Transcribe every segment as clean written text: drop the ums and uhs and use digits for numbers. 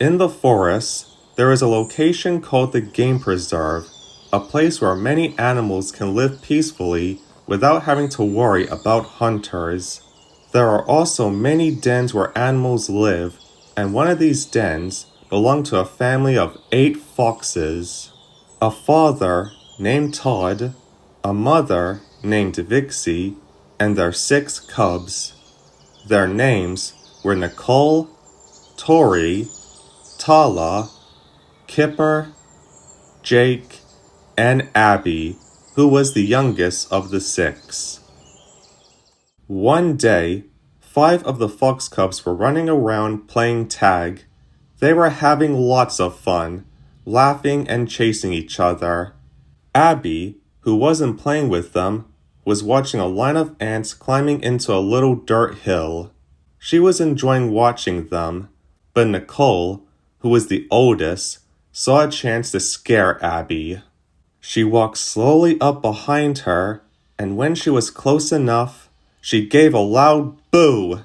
In the forest, there is a location called the Game Preserve, a place where many animals can live peacefully without having to worry about hunters. There are also many dens where animals live, and one of these dens belonged to a family of 8 foxes. A father named Tod, a mother named Vixey, and their 6 cubs. Their names were Nicole, Tori, Tala, Kipper, Jake, and Abby, who was the youngest of the 6. One day, 5 of the fox cubs were running around playing tag. They were having lots of fun, laughing and chasing each other. Abby, who wasn't playing with them, was watching a line of ants climbing into a little dirt hill. She was enjoying watching them, but Nicole, who was the oldest, saw a chance to scare Abby. She walked slowly up behind her, and when she was close enough, she gave a loud boo,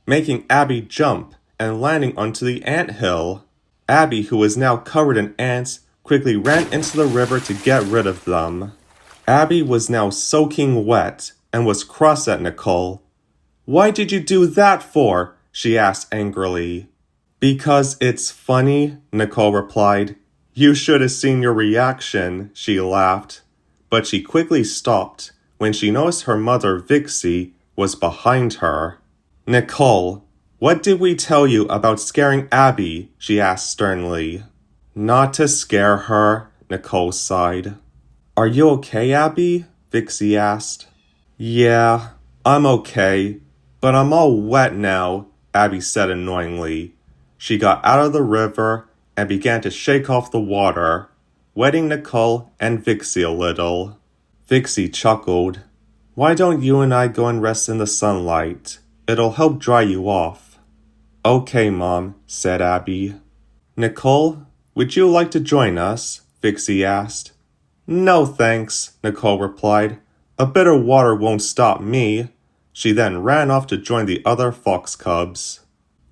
making Abby jump and landing onto the anthill. Abby, who was now covered in ants, quickly ran into the river to get rid of them. Abby was now soaking wet and was cross at Nicole. "Why did you do that for?" she asked angrily. "Because it's funny," Nicole replied. "You should have seen your reaction," she laughed. But she quickly stopped when she noticed her mother, Vixey, was behind her. "Nicole, what did we tell you about scaring Abby?" she asked sternly. "Not to scare her," Nicole sighed. "Are you okay, Abby?" Vixey asked. "Yeah, I'm okay, but I'm all wet now," Abby said annoyingly. She got out of the river and began to shake off the water, wetting Nicole and Vixey a little. Vixey chuckled. "Why don't you and I go and rest in the sunlight? It'll help dry you off." "Okay, Mom," said Abby. "Nicole, would you like to join us?" Vixey asked. "No thanks," Nicole replied. "A bit of water won't stop me." She then ran off to join the other fox cubs.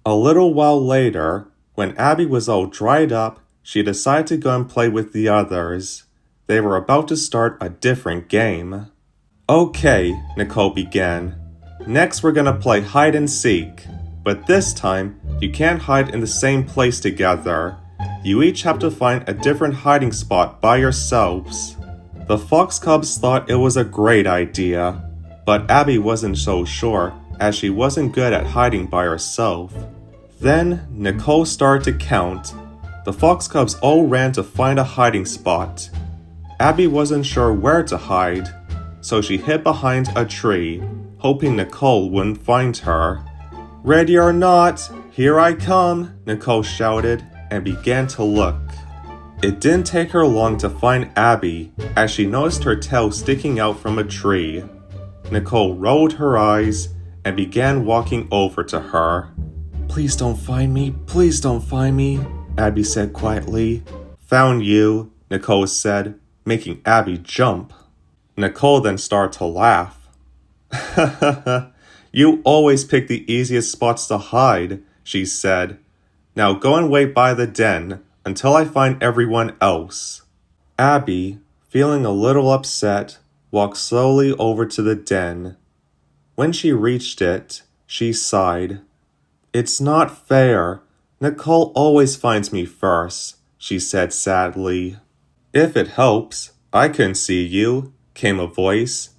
A little while later, when Abby was all dried up, she decided to go and play with the others. They were about to start a different game. "Okay," Nicole began. "Next we're gonna play hide and seek. But this time, you can't hide in the same place together. You each have to find a different hiding spot by yourselves." The fox cubs thought it was a great idea, but Abby wasn't so sure, as she wasn't good at hiding by herself. Then Nicole started to count. The fox cubs all ran to find a hiding spot. Abby wasn't sure where to hide, so she hid behind a tree, hoping Nicole wouldn't find her. "Ready or not, here I come," Nicole shouted and began to look. It didn't take her long to find Abby, as she noticed her tail sticking out from a tree. Nicole rolled her eyes and began walking over to her. "Please don't find me, please don't find me," Abby said quietly. "Found you," Nicole said, making Abby jump. Nicole then started to laugh. "You always pick the easiest spots to hide," she said. "Now go and wait by the den until I find everyone else." Abby, feeling a little upset, walked slowly over to the den. When she reached it, she sighed. "It's not fair. Nicole always finds me first," she said sadly. "If it helps, I can see you," came a voice.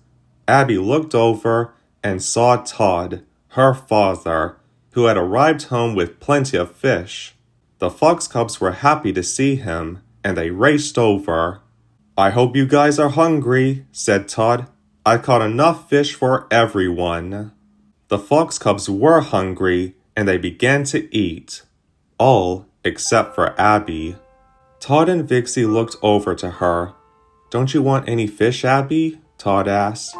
Abby looked over and saw Tod, her father, who had arrived home with plenty of fish. The fox cubs were happy to see him, and they raced over. "I hope you guys are hungry," said Tod. "I caught enough fish for everyone." The fox cubs were hungry, and they began to eat. All except for Abby. Tod and Vixey looked over to her. "Don't you want any fish, Abby?" Tod asked.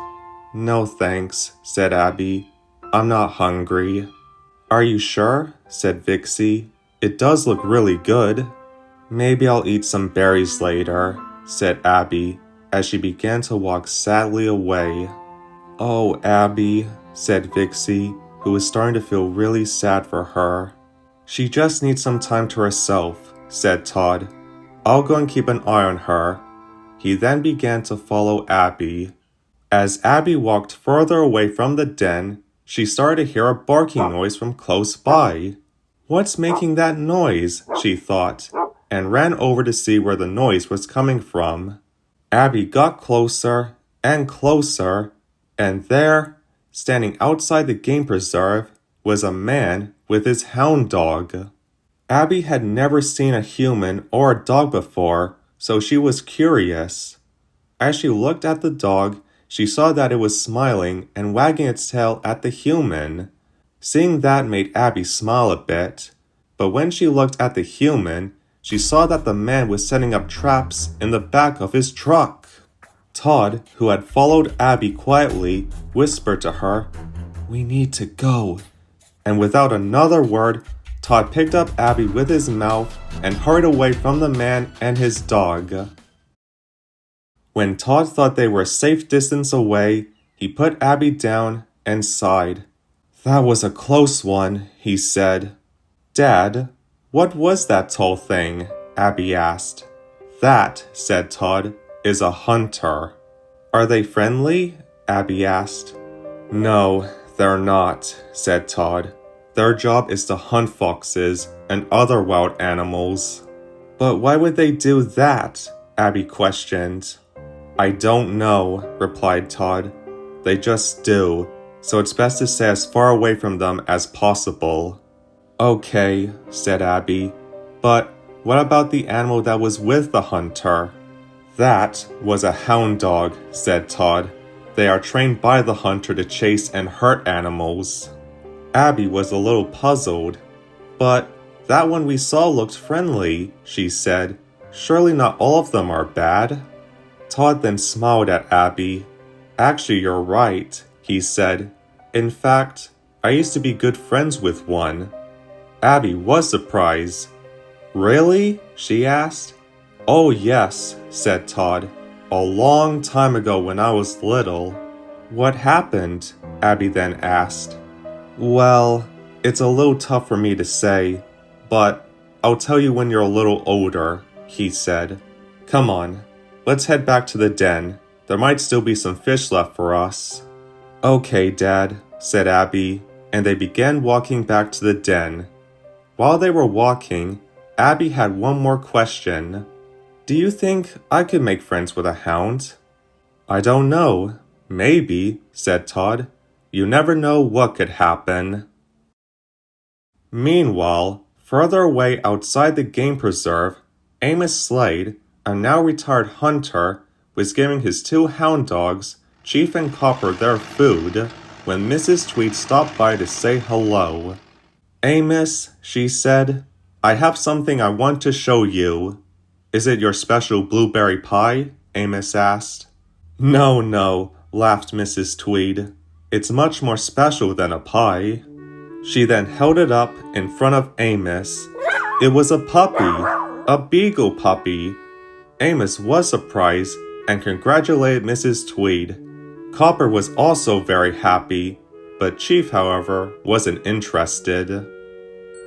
"No thanks," said Abby. "I'm not hungry." "Are you sure?" said Vixey. "It does look really good." "Maybe I'll eat some berries later," said Abby, as she began to walk sadly away. "Oh, Abby," said Vixey, who was starting to feel really sad for her. She just needs some time to herself, said Tod. I'll go and keep an eye on her. He then began to follow Abby. As Abby walked further away from the den, she started to hear a barking noise from close by. What's making that noise? She thought, and ran over to see where the noise was coming from. Abby got closer and closer, and there, standing outside the game preserve, was a man with his hound dog. Abby had never seen a human or a dog before, so she was curious. As she looked at the dog, she saw that it was smiling and wagging its tail at the human. Seeing that made Abby smile a bit, but when she looked at the human, she saw that the man was setting up traps in the back of his truck. Tod, who had followed Abby quietly, whispered to her, "We need to go." And without another word, Tod picked up Abby with his mouth and hurried away from the man and his dog. When Tod thought they were a safe distance away, he put Abby down and sighed. "That was a close one," he said. "Dad, what was that tall thing?" Abby asked. "That," said Tod, "is a hunter." "Are they friendly?" Abby asked. "No, they're not," said Tod. "Their job is to hunt foxes and other wild animals." "But why would they do that?" Abby questioned. "I don't know," replied Tod. "They just do, so it's best to stay as far away from them as possible." "Okay," said Abby. "But what about the animal that was with the hunter?" "That was a hound dog," said Tod. "They are trained by the hunter to chase and hurt animals." Abby was a little puzzled. "But that one we saw looked friendly," she said. "Surely not all of them are bad?" Tod then smiled at Abby. "Actually, you're right," he said. "In fact, I used to be good friends with one." Abby was surprised. "Really?" she asked. "Oh yes," said Tod. "A long time ago when I was little." "What happened?" Abby then asked. "Well, it's a little tough for me to say, but I'll tell you when you're a little older," he said. "Come on, let's head back to the den. There might still be some fish left for us." "Okay, Dad," said Abby, and they began walking back to the den. While they were walking, Abby had one more question. "Do you think I could make friends with a hound?" "I don't know. Maybe," said Tod. "You never know what could happen." Meanwhile, further away outside the game preserve, Amos Slade, a now retired hunter, was giving his two hound dogs, Chief and Copper, their food when Mrs. Tweed stopped by to say hello. "Amos," she said, "I have something I want to show you." "Is it your special blueberry pie?" Amos asked. No, laughed Mrs. Tweed. "It's much more special than a pie." She then held it up in front of Amos. It was a puppy, a Beagle puppy. Amos was surprised and congratulated Mrs. Tweed. Copper was also very happy, but Chief, however, wasn't interested.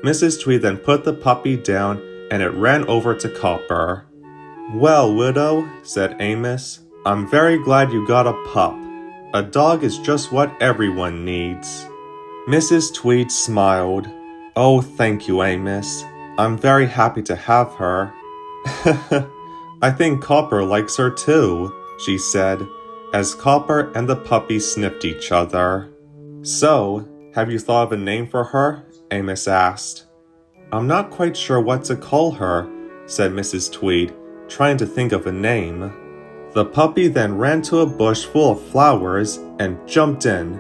Mrs. Tweed then put the puppy down and it ran over to Copper. "Well, widow," said Amos, "I'm very glad you got a pup. A dog is just what everyone needs." Mrs. Tweed smiled. "Oh, thank you, Amos. I'm very happy to have her." "I think Copper likes her too," she said, as Copper and the puppy sniffed each other. "So, have you thought of a name for her?" Amos asked. "I'm not quite sure what to call her," said Mrs. Tweed, trying to think of a name. The puppy then ran to a bush full of flowers and jumped in.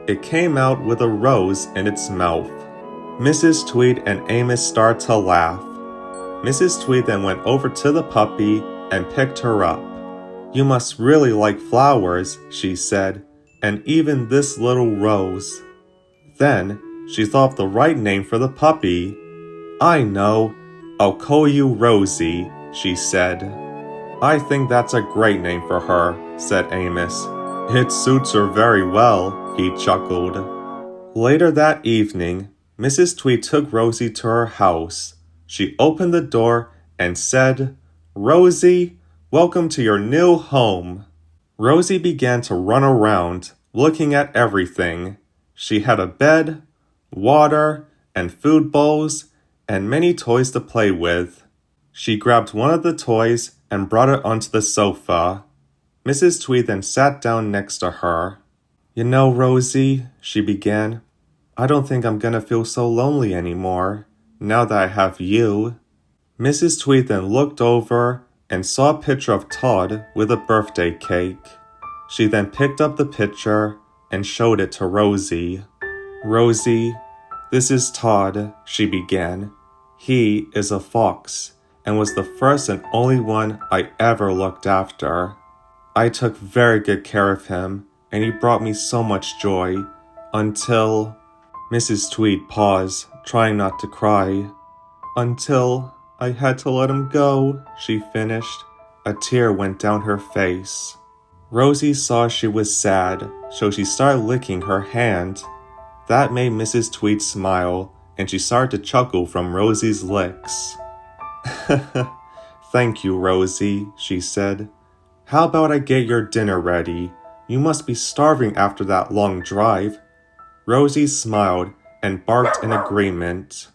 It came out with a rose in its mouth. Mrs. Tweed and Amos started to laugh. Mrs. Tweed then went over to the puppy and picked her up. "You must really like flowers," she said, "and even this little rose." Then she thought of the right name for the puppy. "I know, I'll call you Rosie," she said. "I think that's a great name for her," said Amos. "It suits her very well," he chuckled. Later that evening, Mrs. Tweed took Rosie to her house. She opened the door and said, "Rosie, welcome to your new home." Rosie began to run around, looking at everything. She had a bed, water, and food bowls, and many toys to play with. She grabbed one of the toys and brought it onto the sofa. Mrs. Tweed then sat down next to her. "You know, Rosie," she began, "I don't think I'm gonna feel so lonely anymore, now that I have you." Mrs. Tweed then looked over and saw a picture of Tod with a birthday cake. She then picked up the picture and showed it to Rosie. "Rosie, this is Tod," she began. "He is a fox and was the first and only one I ever looked after. I took very good care of him, and he brought me so much joy, until—" Mrs. Tweed paused, trying not to cry. "Until I had to let him go," she finished. A tear went down her face. Rosie saw she was sad, so she started licking her hand. That made Mrs. Tweed smile, and she started to chuckle from Rosie's licks. "Thank you, Rosie," she said. "How about I get your dinner ready? You must be starving after that long drive." Rosie smiled and barked in agreement.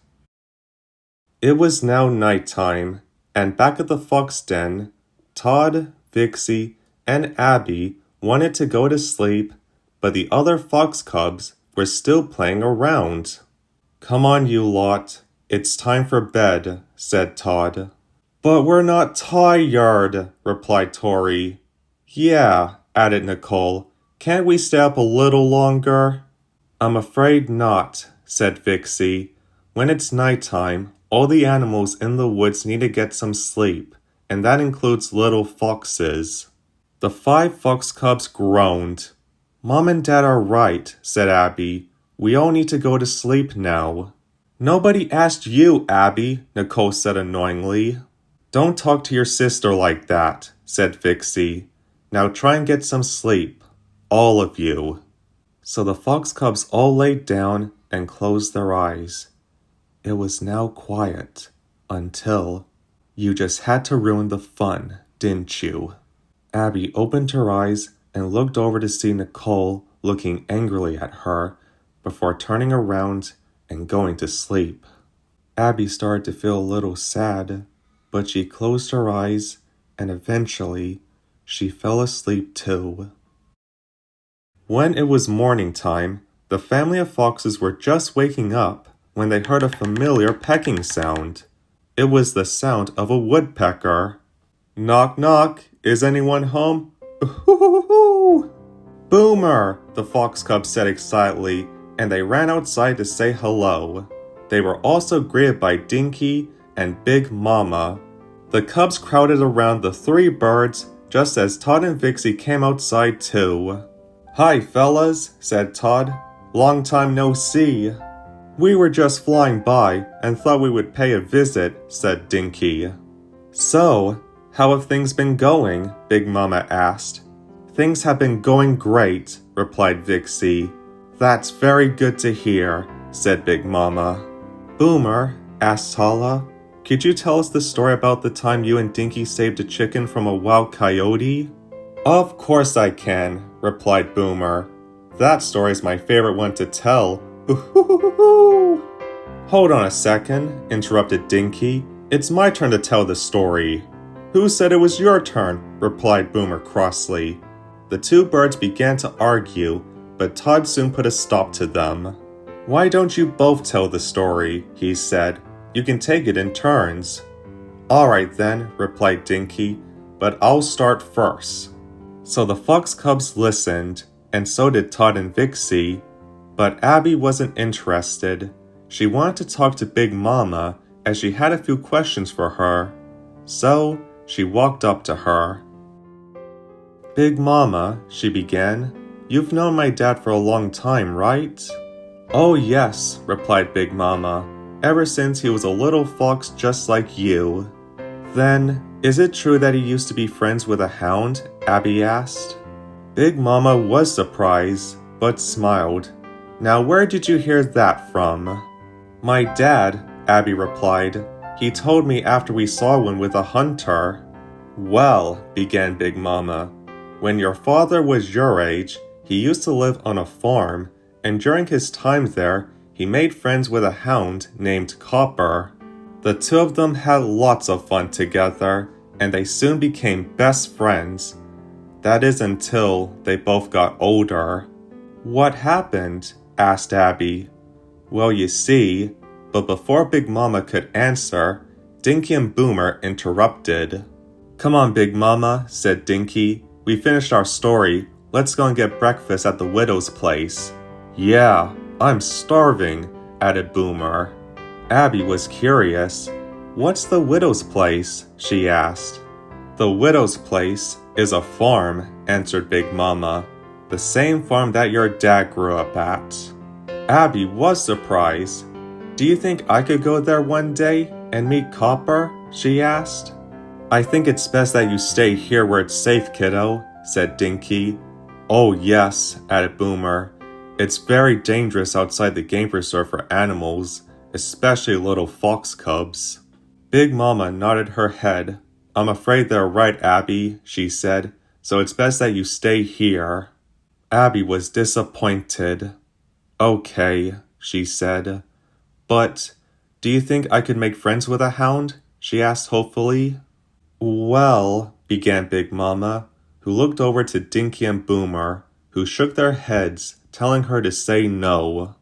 It was now nighttime, and back at the fox den, Tod, Vixey, and Abby wanted to go to sleep, but the other fox cubs were still playing around. "Come on, you lot. It's time for bed," said Tod. "But we're not tired," replied Tori. "Yeah," added Nicole. "Can't we stay up a little longer?" "I'm afraid not," said Vixey. "When it's nighttime, all the animals in the woods need to get some sleep, and that includes little foxes." The 5 fox cubs groaned. "Mom and Dad are right," said Abby. "We all need to go to sleep now." "Nobody asked you, Abby," Nicole said annoyingly. "Don't talk to your sister like that," said Vixey. "Now try and get some sleep. All of you." So the fox cubs all laid down and closed their eyes. It was now quiet until— "You just had to ruin the fun, didn't you?" Abby opened her eyes and looked over to see Nicole looking angrily at her before turning around and going to sleep. Abby started to feel a little sad, but she closed her eyes and eventually she fell asleep too. When it was morning time, the family of foxes were just waking up when they heard a familiar pecking sound. It was the sound of a woodpecker. "Knock, knock, is anyone home?" "Ooh-hoo-hoo-hoo!" "Boomer!" the fox cubs said excitedly, and they ran outside to say hello. They were also greeted by Dinky and Big Mama. The cubs crowded around the 3 birds just as Tod and Vixey came outside too. "Hi, fellas," said Tod. "Long time no see." "We were just flying by and thought we would pay a visit," said Dinky. "So, how have things been going?" Big Mama asked. "Things have been going great," replied Vixey. "That's very good to hear," said Big Mama. "Boomer," asked Tala, "could you tell us the story about the time you and Dinky saved a chicken from a wild coyote?" "Of course I can," replied Boomer. "That story is my favorite one to tell." "Ooh-hoo-hoo-hoo!" "Hold on a second," interrupted Dinky. "It's my turn to tell the story." "Who said it was your turn?" replied Boomer crossly. The 2 birds began to argue, but Tod soon put a stop to them. "Why don't you both tell the story?" he said. "You can take it in turns." "All right then," replied Dinky, "but I'll start first." So the fox cubs listened, and so did Tod and Vixey. But Abby wasn't interested. She wanted to talk to Big Mama as she had a few questions for her. So she walked up to her. "Big Mama," she began, "you've known my dad for a long time, right?" "Oh yes," replied Big Mama, "ever since he was a little fox just like you." "Then, is it true that he used to be friends with a hound?" Abby asked. Big Mama was surprised, but smiled. "Now where did you hear that from?" My dad, Abby replied. He told me after we saw one with a hunter. Well, began Big Mama, when your father was your age, he used to live on a farm, and during his time there, he made friends with a hound named Copper. The two of them had lots of fun together, and they soon became best friends. That is until they both got older. What happened? Asked Abby. Well, you see, but before Big Mama could answer, Dinky and Boomer interrupted. Come on, Big Mama, said Dinky. We finished our story. Let's go and get breakfast at the widow's place. Yeah, I'm starving, added Boomer. Abby was curious. What's the widow's place? She asked. The widow's place is a farm, answered Big Mama. The same farm that your dad grew up at. Abby was surprised. Do you think I could go there one day and meet Copper? She asked. I think it's best that you stay here where it's safe, kiddo, said Dinky. Oh yes, added Boomer. It's very dangerous outside the game preserve for animals, especially little fox cubs. Big Mama nodded her head. I'm afraid they're right, Abby, she said, so it's best that you stay here. Abby was disappointed. Okay, she said. But, do you think I could make friends with a hound? She asked hopefully. Well, began Big Mama, who looked over to Dinky and Boomer, who shook their heads, telling her to say no.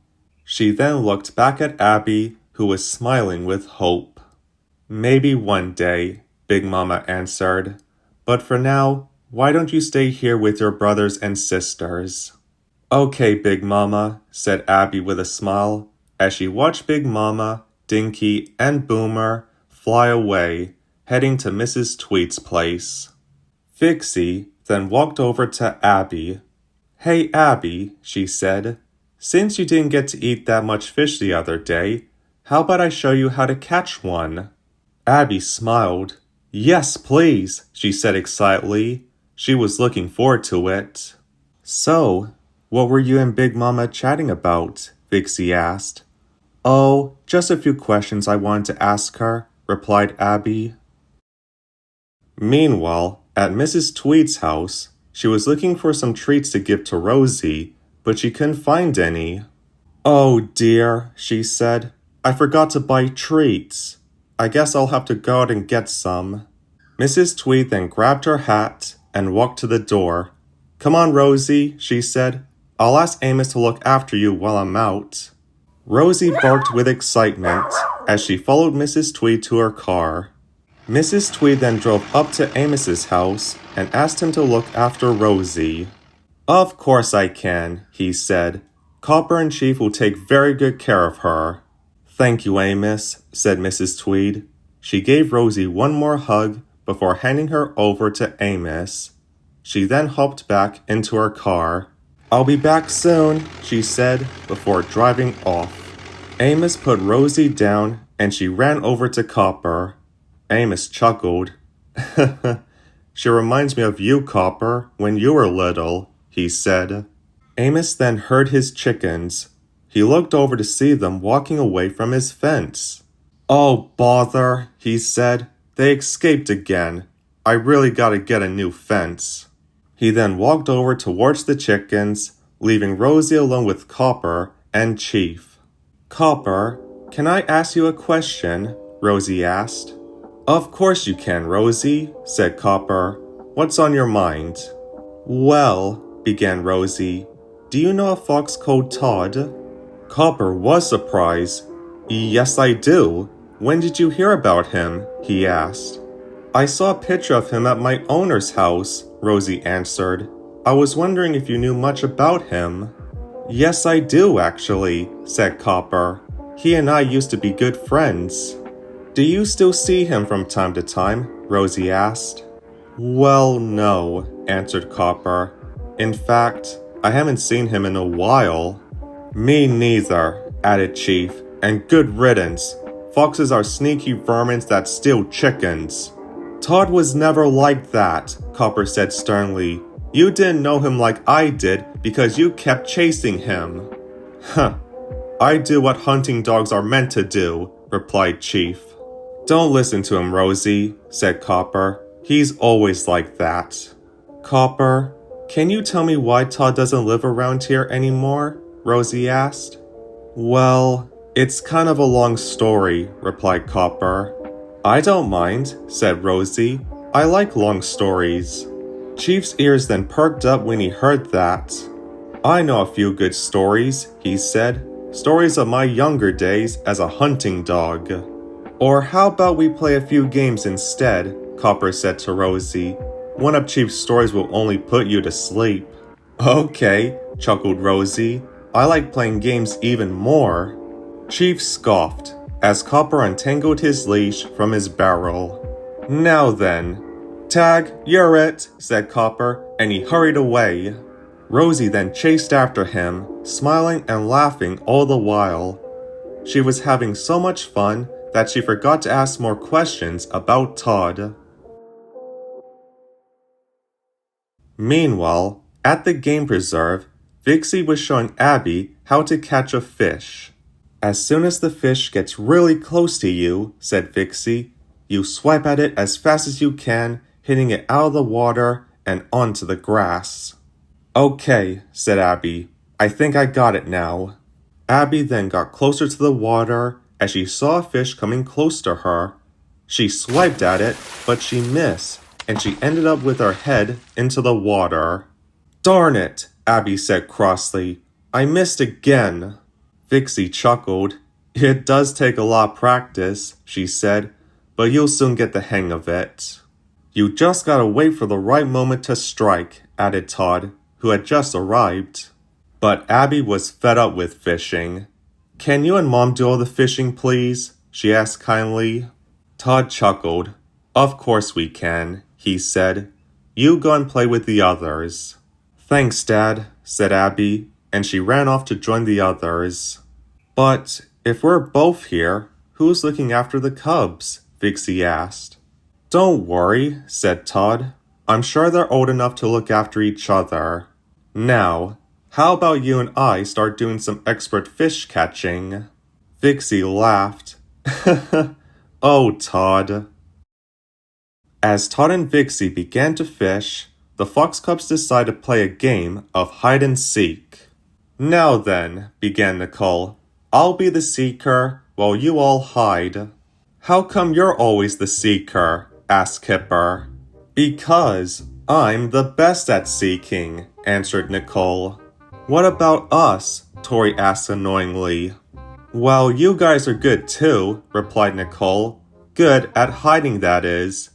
She then looked back at Abby, who was smiling with hope. Maybe one day, Big Mama answered. But for now, why don't you stay here with your brothers and sisters? Okay, Big Mama, said Abby with a smile, as she watched Big Mama, Dinky, and Boomer fly away, heading to Mrs. Tweed's place. Vixey then walked over to Abby. Hey, Abby, she said, since you didn't get to eat that much fish the other day, how about I show you how to catch one? Abby smiled. Yes, please, she said excitedly. She was looking forward to it. So, what were you and Big Mama chatting about? Vixey asked. Oh, just a few questions I wanted to ask her, replied Abby. Meanwhile, at Mrs. Tweed's house, she was looking for some treats to give to Rosie, but she couldn't find any. Oh dear, she said. I forgot to buy treats. I guess I'll have to go out and get some. Mrs. Tweed then grabbed her hat and walked to the door. Come on, Rosie, she said. I'll ask Amos to look after you while I'm out. Rosie barked with excitement as she followed Mrs. Tweed to her car. Mrs. Tweed then drove up to Amos's house and asked him to look after Rosie. Of course I can, he said. Copper and Chief will take very good care of her. Thank you, Amos, said Mrs. Tweed. She gave Rosie one more hug before handing her over to Amos. She then hopped back into her car. I'll be back soon, she said before driving off. Amos put Rosie down and she ran over to Copper. Amos chuckled. She reminds me of you, Copper, when you were little, he said. Amos then heard his chickens. He looked over to see them walking away from his fence. Oh, bother, he said. They escaped again. I really gotta get a new fence. He then walked over towards the chickens, leaving Rosie alone with Copper and Chief. Copper, can I ask you a question? Rosie asked. Of course you can, Rosie, said Copper. What's on your mind? Well, began Rosie, do you know a fox called Tod? Copper was surprised. Yes, I do. When did you hear about him? He asked. I saw a picture of him at my owner's house, Rosie answered. I was wondering if you knew much about him. Yes, I do, actually, said Copper. He and I used to be good friends. Do you still see him from time to time? Rosie asked. Well, no, answered Copper. In fact, I haven't seen him in a while. Me neither, added Chief, and good riddance. Foxes are sneaky vermins that steal chickens. Tod was never like that, Copper said sternly. You didn't know him like I did because you kept chasing him. Huh. I do what hunting dogs are meant to do, replied Chief. Don't listen to him, Rosie, said Copper. He's always like that. Copper, can you tell me why Tod doesn't live around here anymore? Rosie asked. Well, it's kind of a long story, replied Copper. I don't mind, said Rosie. I like long stories. Chief's ears then perked up when he heard that. I know a few good stories, he said. Stories of my younger days as a hunting dog. Or how about we play a few games instead, Copper said to Rosie. One of Chief's stories will only put you to sleep. Okay, chuckled Rosie. I like playing games even more. Chief scoffed as Copper untangled his leash from his barrel. Now then. Tag, you're it, said Copper, and he hurried away. Rosie then chased after him, smiling and laughing all the while. She was having so much fun that she forgot to ask more questions about Tod. Meanwhile, at the game preserve, Vixey was showing Abby how to catch a fish. As soon as the fish gets really close to you, said Vixey, you swipe at it as fast as you can, hitting it out of the water and onto the grass. Okay, said Abby. I think I got it now. Abby then got closer to the water as she saw a fish coming close to her. She swiped at it, but she missed, and she ended up with her head into the water. Darn it, Abby said crossly. I missed again. Vixey chuckled. It does take a lot of practice, she said, but you'll soon get the hang of it. You just gotta wait for the right moment to strike, added Tod, who had just arrived. But Abby was fed up with fishing. Can you and Mom do all the fishing, please? She asked kindly. Tod chuckled. Of course we can, he said. You go and play with the others. Thanks, Dad, said Abby, and she ran off to join the others. But if we're both here, who's looking after the cubs? Vixey asked. Don't worry, said Tod. I'm sure they're old enough to look after each other. Now, how about you and I start doing some expert fish catching? Vixey laughed. Oh, Tod. As Tod and Vixey began to fish, the Fox Cubs decided to play a game of hide and seek. Now then, began Nicole, I'll be the seeker while you all hide. How come you're always the seeker? Asked Kipper. Because I'm the best at seeking, answered Nicole. What about us? Tori asked annoyingly. Well, you guys are good too, replied Nicole. Good at hiding, that is.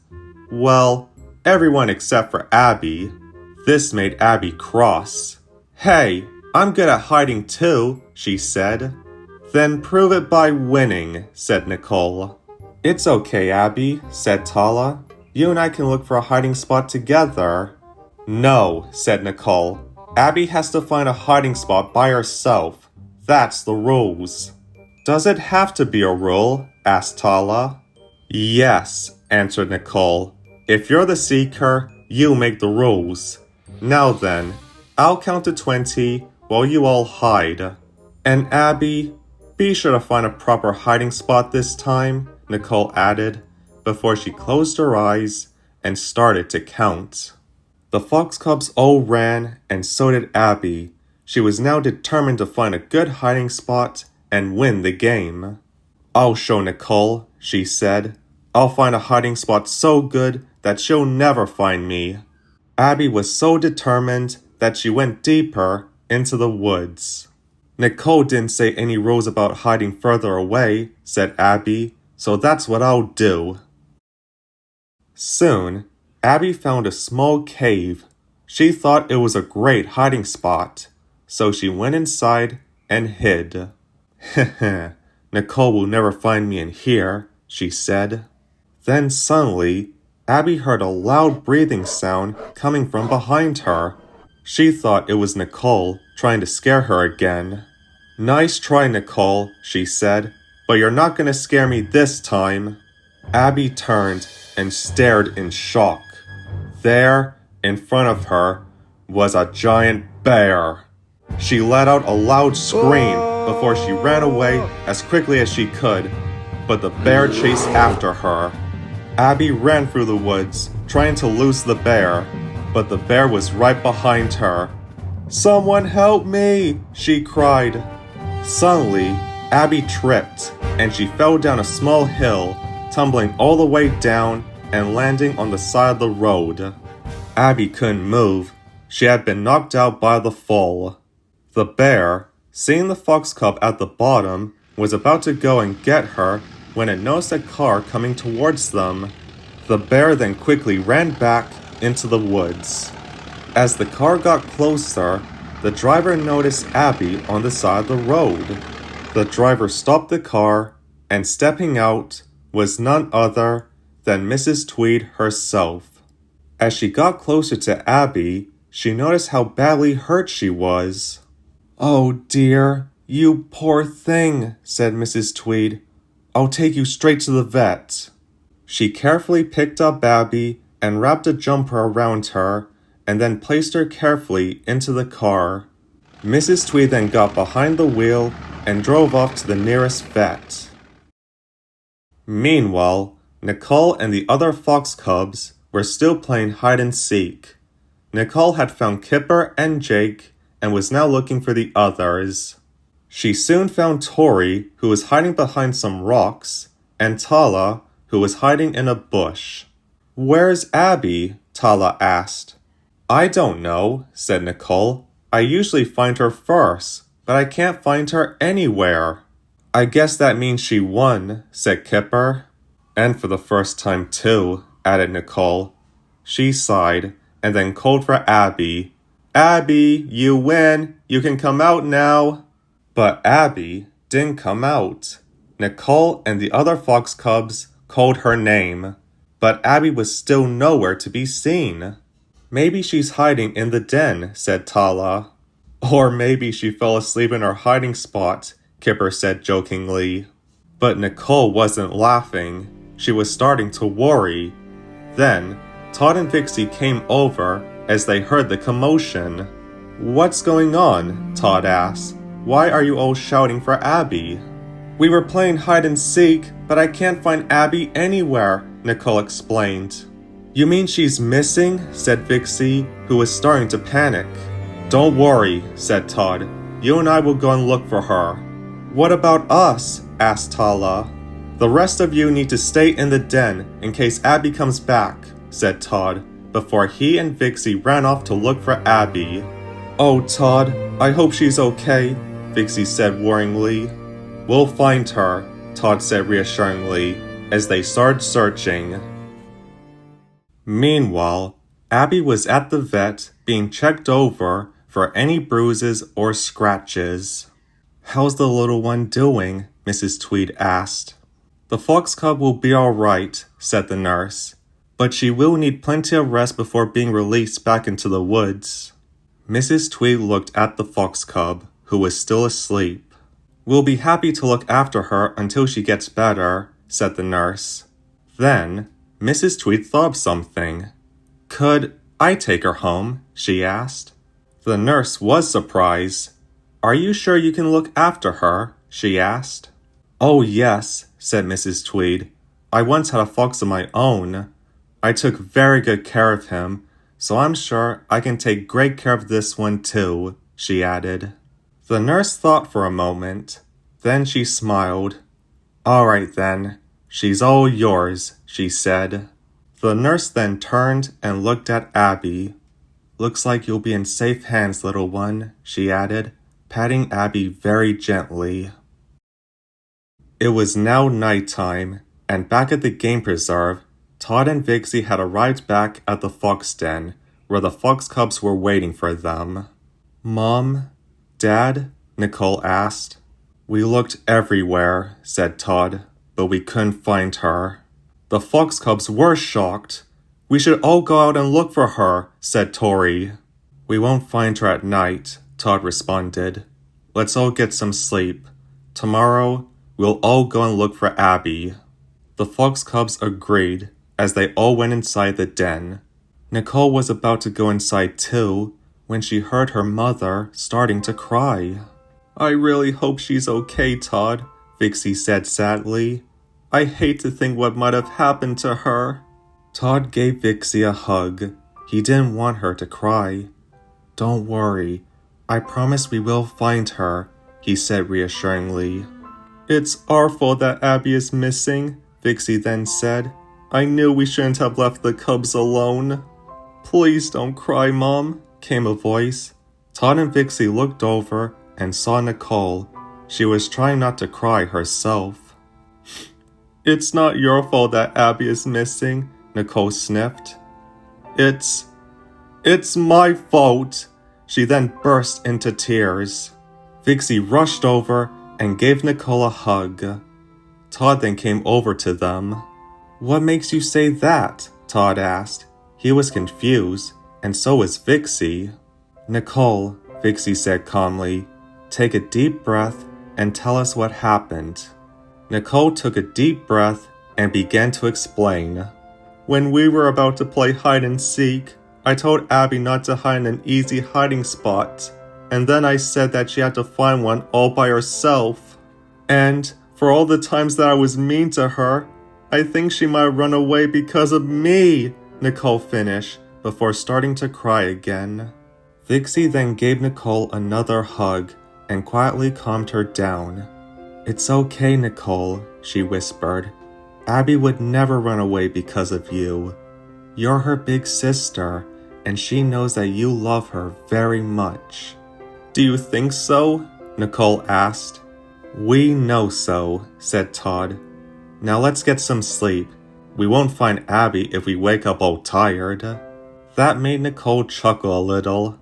Well, everyone except for Abby. This made Abby cross. Hey, I'm good at hiding too, she said. Then prove it by winning, said Nicole. It's okay, Abby, said Tala. You and I can look for a hiding spot together. No, said Nicole. Abby has to find a hiding spot by herself. That's the rules. Does it have to be a rule? Asked Tala. Yes, answered Nicole. If you're the seeker, you make the rules. Now then, I'll count to 20 while you all hide. And Abby, be sure to find a proper hiding spot this time, Nicole added, before she closed her eyes and started to count. The Fox Cubs all ran, and so did Abby. She was now determined to find a good hiding spot and win the game. I'll show Nicole, she said. I'll find a hiding spot so good that she'll never find me. Abby was so determined that she went deeper into the woods. Nicole didn't say any rules about hiding further away, said Abby, so that's what I'll do. Soon, Abby found a small cave. She thought it was a great hiding spot, so she went inside and hid. Heh, Nicole will never find me in here, she said. Then suddenly, Abby heard a loud breathing sound coming from behind her. She thought it was Nicole trying to scare her again. Nice try, Nicole, she said, but you're not going to scare me this time. Abby turned and stared in shock. There, in front of her, was a giant bear. She let out a loud scream before she ran away as quickly as she could, but the bear chased after her. Abby ran through the woods, trying to lose the bear, but the bear was right behind her. "Someone help me!" she cried. Suddenly, Abby tripped, and she fell down a small hill, tumbling all the way down and landing on the side of the road. Abby couldn't move. She had been knocked out by the fall. The bear, seeing the fox cub at the bottom, was about to go and get her when it noticed a car coming towards them. The bear then quickly ran back into the woods. As the car got closer, the driver noticed Abby on the side of the road. The driver stopped the car, and stepping out was none other than Mrs. Tweed herself. As she got closer to Abby, she noticed how badly hurt she was. "Oh dear, you poor thing," said Mrs. Tweed. "I'll take you straight to the vet." She carefully picked up Abby and wrapped a jumper around her, and then placed her carefully into the car. Mrs. Tweed then got behind the wheel and drove off to the nearest vet. Meanwhile, Nicole and the other fox cubs were still playing hide and seek. Nicole had found Kipper and Jake and was now looking for the others. She soon found Tori, who was hiding behind some rocks, and Tala, who was hiding in a bush. "Where's Abby?" Tala asked. "I don't know," said Nicole. "I usually find her first, but I can't find her anywhere." "I guess that means she won," said Kipper. "And for the first time too," added Nicole. She sighed, and then called for Abby. "Abby, you win! You can come out now!" But Abby didn't come out. Nicole and the other fox cubs called her name, but Abby was still nowhere to be seen. "Maybe she's hiding in the den," said Tala. "Or maybe she fell asleep in her hiding spot," Kipper said jokingly. But Nicole wasn't laughing. She was starting to worry. Then, Tod and Vixey came over as they heard the commotion. "What's going on?" Tod asked. "Why are you all shouting for Abby?" "We were playing hide and seek, but I can't find Abby anywhere," Nicole explained. "You mean she's missing?" said Vixey, who was starting to panic. "Don't worry," said Tod. "You and I will go and look for her." "What about us?" asked Tala. "The rest of you need to stay in the den in case Abby comes back," said Tod, before he and Vixey ran off to look for Abby. "Oh, Tod, I hope she's okay," Vixey said worryingly. "We'll find her," Tod said reassuringly, as they started searching. Meanwhile, Abby was at the vet being checked over for any bruises or scratches. "How's the little one doing?" Mrs. Tweed asked. "The fox cub will be all right," said the nurse, "but she will need plenty of rest before being released back into the woods." Mrs. Tweed looked at the fox cub, who was still asleep. "We'll be happy to look after her until she gets better," said the nurse. Then, Mrs. Tweed thought of something. "Could I take her home?" she asked. The nurse was surprised. "Are you sure you can look after her?" she asked. "Oh yes," said Mrs. Tweed. "I once had a fox of my own. I took very good care of him, so I'm sure I can take great care of this one too," she added. The nurse thought for a moment. Then she smiled. "All right then, she's all yours," she said. The nurse then turned and looked at Abby. "Looks like you'll be in safe hands, little one," she added, patting Abby very gently. It was now nighttime, and back at the game preserve, Tod and Vixey had arrived back at the fox den, where the fox cubs were waiting for them. "Mom? Dad?" Nicole asked. "We looked everywhere," said Tod, "but we couldn't find her." The fox cubs were shocked. "We should all go out and look for her," said Tori. "We won't find her at night," Tod responded. "Let's all get some sleep. Tomorrow, we'll all go and look for Abby." The fox cubs agreed as they all went inside the den. Nicole was about to go inside too when she heard her mother starting to cry. I really hope she's okay, Tod, Vixey said sadly. I hate to think what might have happened to her. Tod gave Vixey a hug. He didn't want her to cry. Don't worry. I promise we will find her, he said reassuringly. It's our fault that Abby is missing, Vixey then said. I knew we shouldn't have left the cubs alone. Please don't cry, Mom, came a voice. Tod and Vixey looked over and saw Nicole. She was trying not to cry herself. It's not your fault that Abby is missing, Nicole sniffed. It's my fault. She then burst into tears. Vixey rushed over and gave Nicole a hug. Tod then came over to them. What makes you say that? Tod asked. He was confused, and so was Vixey. Nicole, Vixey said calmly, take a deep breath and tell us what happened. Nicole took a deep breath and began to explain. When we were about to play hide and seek, I told Abby not to hide in an easy hiding spot, and then I said that she had to find one all by herself. And for all the times that I was mean to her, I think she might run away because of me, Nicole finished, before starting to cry again. Vixey then gave Nicole another hug and quietly calmed her down. It's okay, Nicole, she whispered. Abby would never run away because of you. You're her big sister, and she knows that you love her very much. Do you think so? Nicole asked. We know so, said Tod. Now let's get some sleep. We won't find Abby if we wake up all tired. That made Nicole chuckle a little.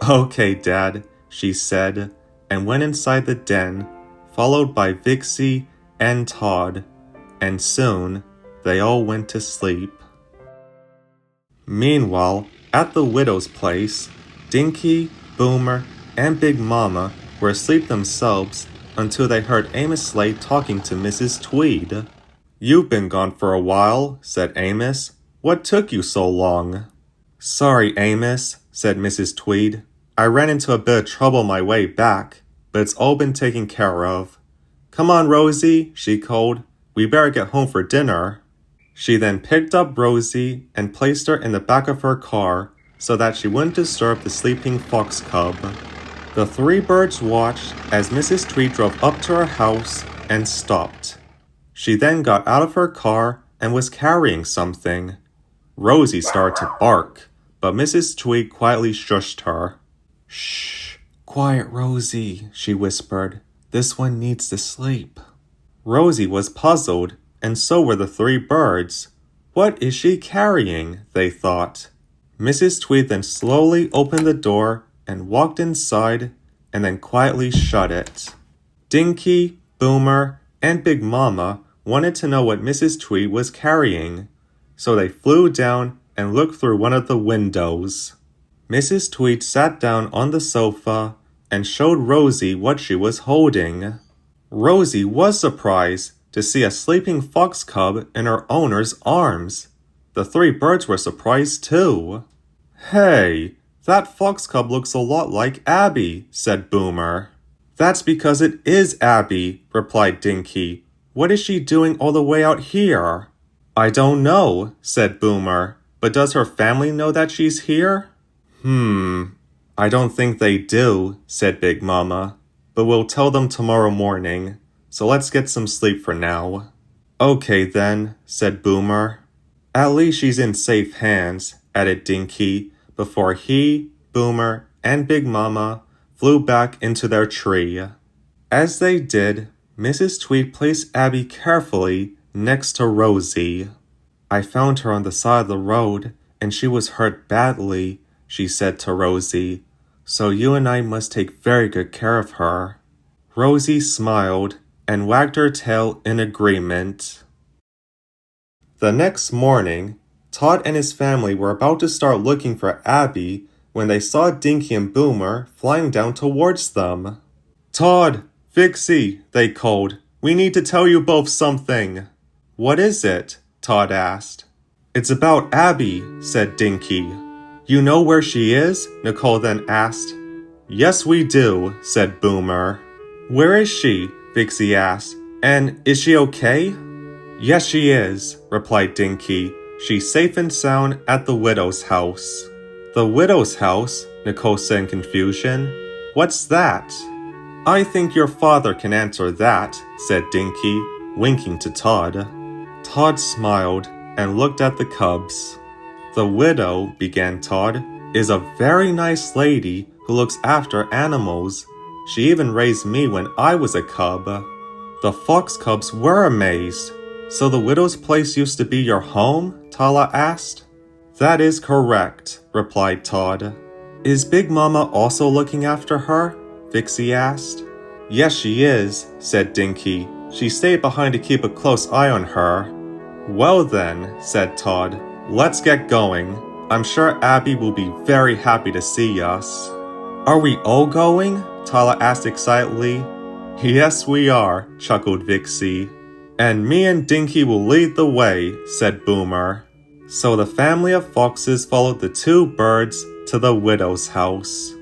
Okay, Dad, she said, and went inside the den, followed by Vixey and Tod, and soon they all went to sleep. Meanwhile, at the widow's place, Dinky, Boomer, and Big Mama were asleep themselves until they heard Amos Slade talking to Mrs. Tweed. You've been gone for a while, said Amos. What took you so long? Sorry, Amos, said Mrs. Tweed. I ran into a bit of trouble on my way back, but it's all been taken care of. Come on, Rosie, she called. We better get home for dinner. She then picked up Rosie and placed her in the back of her car so that she wouldn't disturb the sleeping fox cub. The three birds watched as Mrs. Tweed drove up to her house and stopped. She then got out of her car and was carrying something. Rosie started to bark, but Mrs. Tweed quietly shushed her. Shh, quiet, Rosie, she whispered. This one needs to sleep. Rosie was puzzled, and so were the three birds. What is she carrying? They thought. Mrs. Tweed then slowly opened the door and walked inside and then quietly shut it. Dinky, Boomer, and Big Mama wanted to know what Mrs. Tweed was carrying, so they flew down and looked through one of the windows. Mrs. Tweed sat down on the sofa and showed Rosie what she was holding. Rosie was surprised to see a sleeping fox cub in her owner's arms. The three birds were surprised too. Hey, that fox cub looks a lot like Abby, said Boomer. That's because it is Abby, replied Dinky. What is she doing all the way out here? I don't know, said Boomer. But does her family know that she's here? I don't think they do, said Big Mama. But we'll tell them tomorrow morning. So let's get some sleep for now. Okay then, said Boomer. At least she's in safe hands, added Dinky, before he, Boomer, and Big Mama flew back into their tree. As they did, Mrs. Tweed placed Abby carefully next to Rosie. I found her on the side of the road, and she was hurt badly, she said to Rosie. So you and I must take very good care of her. Rosie smiled and wagged her tail in agreement. The next morning, Tod and his family were about to start looking for Abby when they saw Dinky and Boomer flying down towards them. Tod, Vixey, they called. We need to tell you both something. What is it? Tod asked. It's about Abby, said Dinky. You know where she is? Nicole then asked. Yes, we do, said Boomer. Where is she? Vixey asked. And is she okay? Yes, she is, replied Dinky. She's safe and sound at the widow's house. The widow's house? Nicole said in confusion. What's that? I think your father can answer that, said Dinky, winking to Tod. Tod smiled and looked at the cubs. The widow, began Tod, is a very nice lady who looks after animals. She even raised me when I was a cub. The fox cubs were amazed. So the widow's place used to be your home? Tala asked. That is correct, replied Tod. Is Big Mama also looking after her? Vixey asked. Yes, she is, said Dinky. She stayed behind to keep a close eye on her. Well then, said Tod, let's get going. I'm sure Abby will be very happy to see us. Are we all going? Tala asked excitedly. Yes, we are, chuckled Vixey. And me and Dinky will lead the way, said Boomer. So the family of foxes followed the two birds to the widow's house.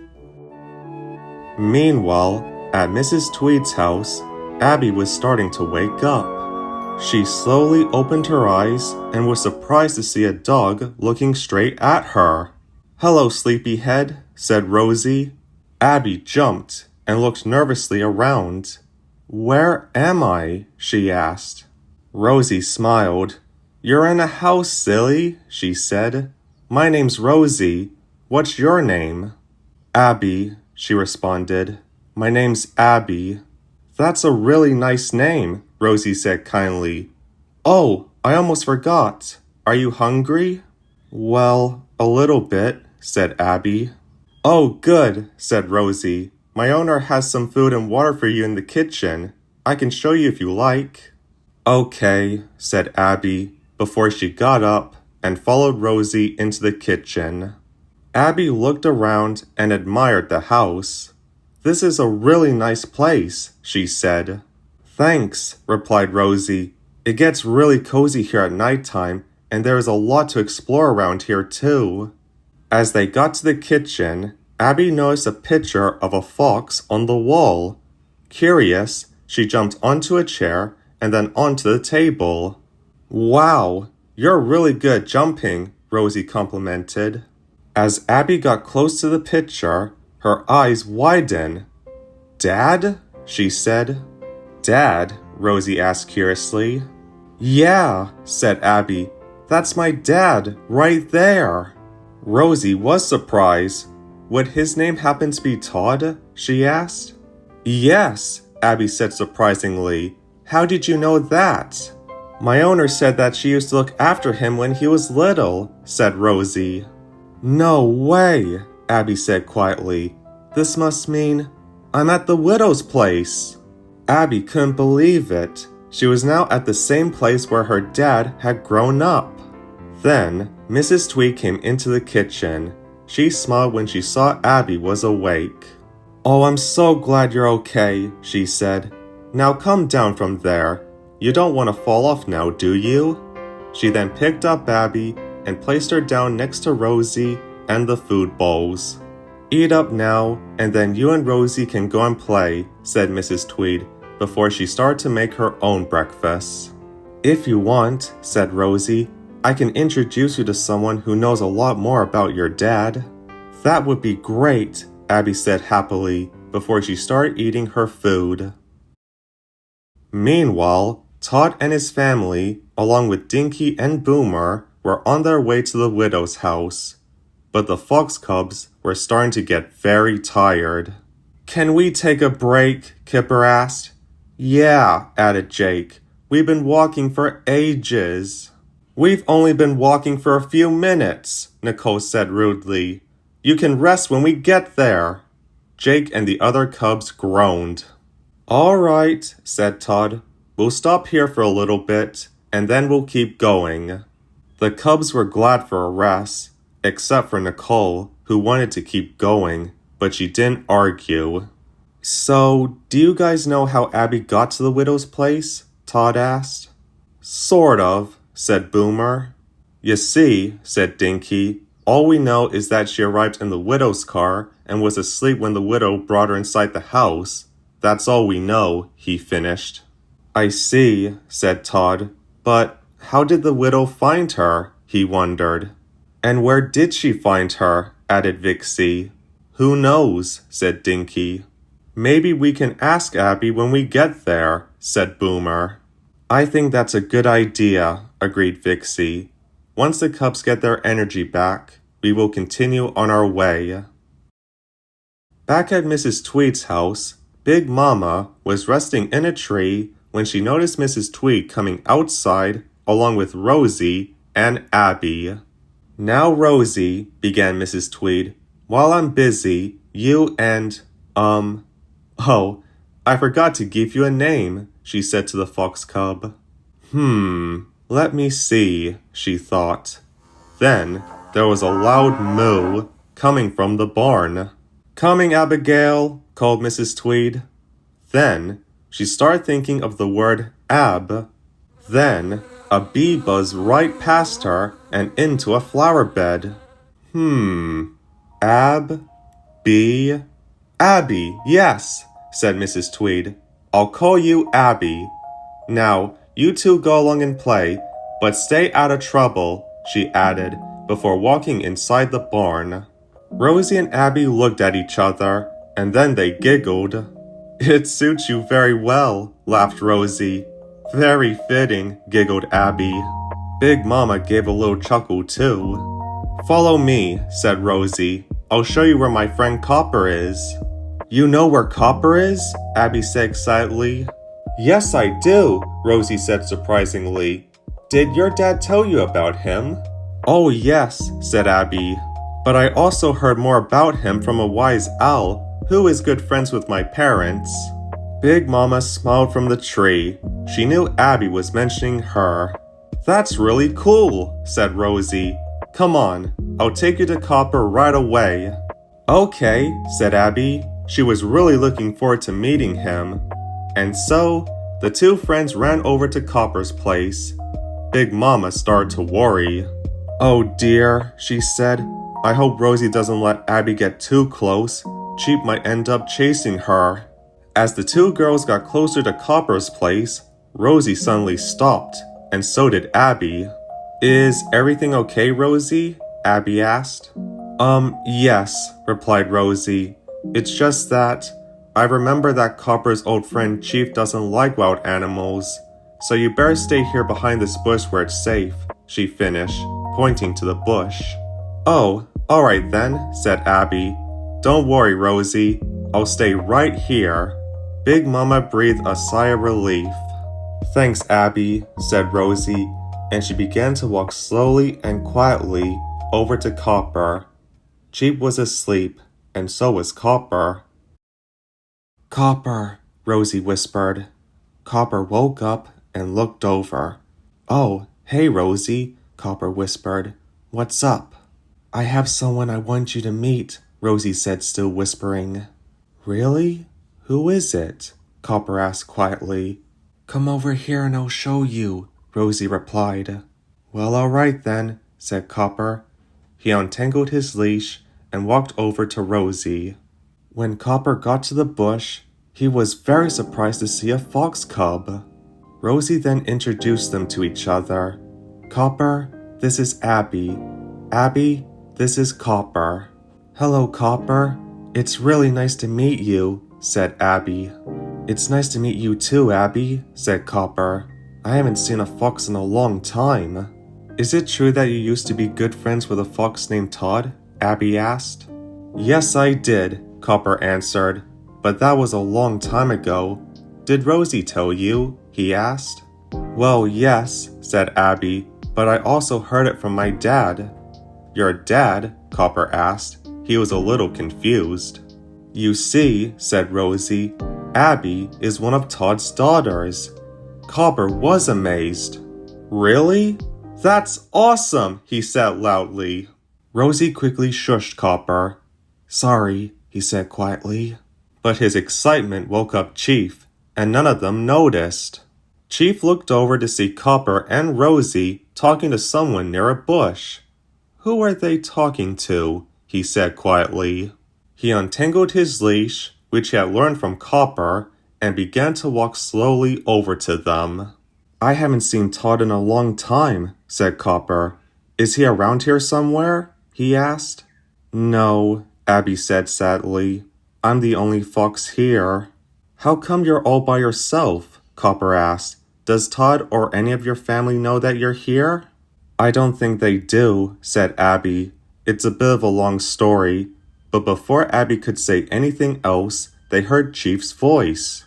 Meanwhile, at Mrs. Tweed's house, Abby was starting to wake up. She slowly opened her eyes and was surprised to see a dog looking straight at her. Hello, sleepyhead, said Rosie. Abby jumped and looked nervously around. Where am I? She asked. Rosie smiled. You're in a house, silly, she said. My name's Rosie. What's your name? Abby, she responded. My name's Abby. That's a really nice name, Rosie said kindly. Oh, I almost forgot. Are you hungry? Well, a little bit, said Abby. Oh, good, said Rosie. My owner has some food and water for you in the kitchen. I can show you if you like. Okay, said Abby, before she got up and followed Rosie into the kitchen. Abby looked around and admired the house. This is a really nice place, she said. Thanks, replied Rosie. It gets really cozy here at nighttime, and there is a lot to explore around here too. As they got to the kitchen, Abby noticed a picture of a fox on the wall. Curious, she jumped onto a chair and then onto the table. Wow, you're really good at jumping, Rosie complimented. As Abby got close to the picture, her eyes widened. Dad? She said. Dad? Rosie asked curiously. Yeah, said Abby. That's my dad, right there. Rosie was surprised. Would his name happen to be Tod? She asked. Yes, Abby said surprisingly. How did you know that? My owner said that she used to look after him when he was little, said Rosie. No way, Abby said quietly. This must mean I'm at the widow's place. Abby couldn't believe it. She was now at the same place where her dad had grown up. Then, Mrs. Tweed came into the kitchen. She smiled when she saw Abby was awake. Oh, I'm so glad you're okay, she said. Now come down from there. You don't want to fall off now, do you? She then picked up Abby and placed her down next to Rosie and the food bowls. Eat up now, and then you and Rosie can go and play, said Mrs. Tweed, before she started to make her own breakfast. If you want, said Rosie, I can introduce you to someone who knows a lot more about your dad. That would be great, Abby said happily, before she started eating her food. Meanwhile, Tod and his family, along with Dinky and Boomer, were on their way to the widow's house. But the fox cubs were starting to get very tired. Can we take a break? Kipper asked. Yeah, added Jake. We've been walking for ages. We've only been walking for a few minutes, Nicole said rudely. You can rest when we get there. Jake and the other cubs groaned. All right, said Tod. We'll stop here for a little bit, and then we'll keep going. The cubs were glad for a rest, except for Nicole, who wanted to keep going, but she didn't argue. So, do you guys know how Abby got to the widow's place? Tod asked. Sort of, said Boomer. You see, said Dinky, all we know is that she arrived in the widow's car and was asleep when the widow brought her inside the house. That's all we know, he finished. I see, said Tod. But how did the widow find her? He wondered. And where did she find her? Added Vixey. Who knows, said Dinky. Maybe we can ask Abby when we get there, said Boomer. I think that's a good idea, agreed Vixey. Once the cubs get their energy back, we will continue on our way. Back at Mrs. Tweed's house, Big Mama was resting in a tree when she noticed Mrs. Tweed coming outside along with Rosie and Abby. Now, Rosie, began Mrs. Tweed, while I'm busy, you and, oh, I forgot to give you a name, she said to the fox cub. Let me see, she thought. Then there was a loud moo coming from the barn. Coming, Abigail, called Mrs. Tweed. Then she started thinking of the word ab. Then a bee buzzed right past her and into a flower bed. Ab, bee, Abby, yes, said Mrs. Tweed. I'll call you Abby. Now, you two go along and play, but stay out of trouble, she added, before walking inside the barn. Rosie and Abby looked at each other, and then they giggled. It suits you very well, laughed Rosie. Very fitting, giggled Abby. Big Mama gave a little chuckle too. Follow me, said Rosie. I'll show you where my friend Copper is. You know where Copper is? Abby said excitedly. Yes, I do, Rosie said surprisingly. Did your dad tell you about him? Oh, yes, said Abby. But I also heard more about him from a wise owl who is good friends with my parents. Big Mama smiled from the tree. She knew Abby was mentioning her. That's really cool, said Rosie. Come on, I'll take you to Copper right away. Okay, said Abby. She was really looking forward to meeting him. And so, the two friends ran over to Copper's place. Big Mama started to worry. Oh dear, she said. I hope Rosie doesn't let Abby get too close. Cheep might end up chasing her. As the two girls got closer to Copper's place, Rosie suddenly stopped, and so did Abby. Is everything okay, Rosie? Abby asked. Yes, replied Rosie. It's just that I remember that Copper's old friend Chief doesn't like wild animals, so you better stay here behind this bush where it's safe, she finished, pointing to the bush. Oh, alright then, said Abby. Don't worry, Rosie. I'll stay right here. Big Mama breathed a sigh of relief. Thanks, Abby, said Rosie, and she began to walk slowly and quietly over to Copper. Cheep was asleep, and so was Copper. Copper, Rosie whispered. Copper woke up and looked over. Oh, hey, Rosie, Copper whispered. What's up? I have someone I want you to meet, Rosie said, still whispering. Really? Who is it? Copper asked quietly. Come over here and I'll show you, Rosie replied. Well, all right then, said Copper. He untangled his leash and walked over to Rosie. When Copper got to the bush, he was very surprised to see a fox cub. Rosie then introduced them to each other. Copper, this is Abby. Abby, this is Copper. Hello, Copper. It's really nice to meet you, said Abby. It's nice to meet you too, Abby, said Copper. I haven't seen a fox in a long time. Is it true that you used to be good friends with a fox named Tod? Abby asked. Yes, I did, Copper answered. But that was a long time ago. Did Rosie tell you? He asked. Well, yes, said Abby, but I also heard it from my dad. Your dad? Copper asked. He was a little confused. You see, said Rosie, Abby is one of Tod's daughters. Copper was amazed. Really? That's awesome, he said loudly. Rosie quickly shushed Copper. Sorry, he said quietly. But his excitement woke up Chief, and none of them noticed. Chief looked over to see Copper and Rosie talking to someone near a bush. Who are they talking to? He said quietly. He untangled his leash, which he had learned from Copper, and began to walk slowly over to them. I haven't seen Tod in a long time, said Copper. Is he around here somewhere? He asked. No, Abby said sadly. I'm the only fox here. How come you're all by yourself? Copper asked. Does Tod or any of your family know that you're here? I don't think they do, said Abby. It's a bit of a long story, but before Abby could say anything else, they heard Chief's voice.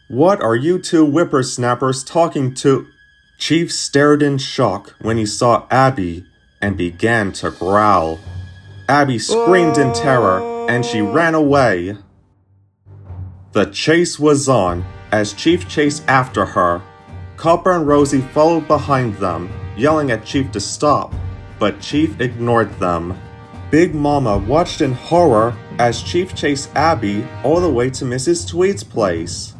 What are you two whippersnappers talking to? Chief stared in shock when he saw Abby and began to growl. Abby screamed in terror and she ran away. The chase was on as Chief chased after her. Copper and Rosie followed behind them, yelling at Chief to stop, but Chief ignored them. Big Mama watched in horror as Chief chased Abby all the way to Mrs. Tweed's place.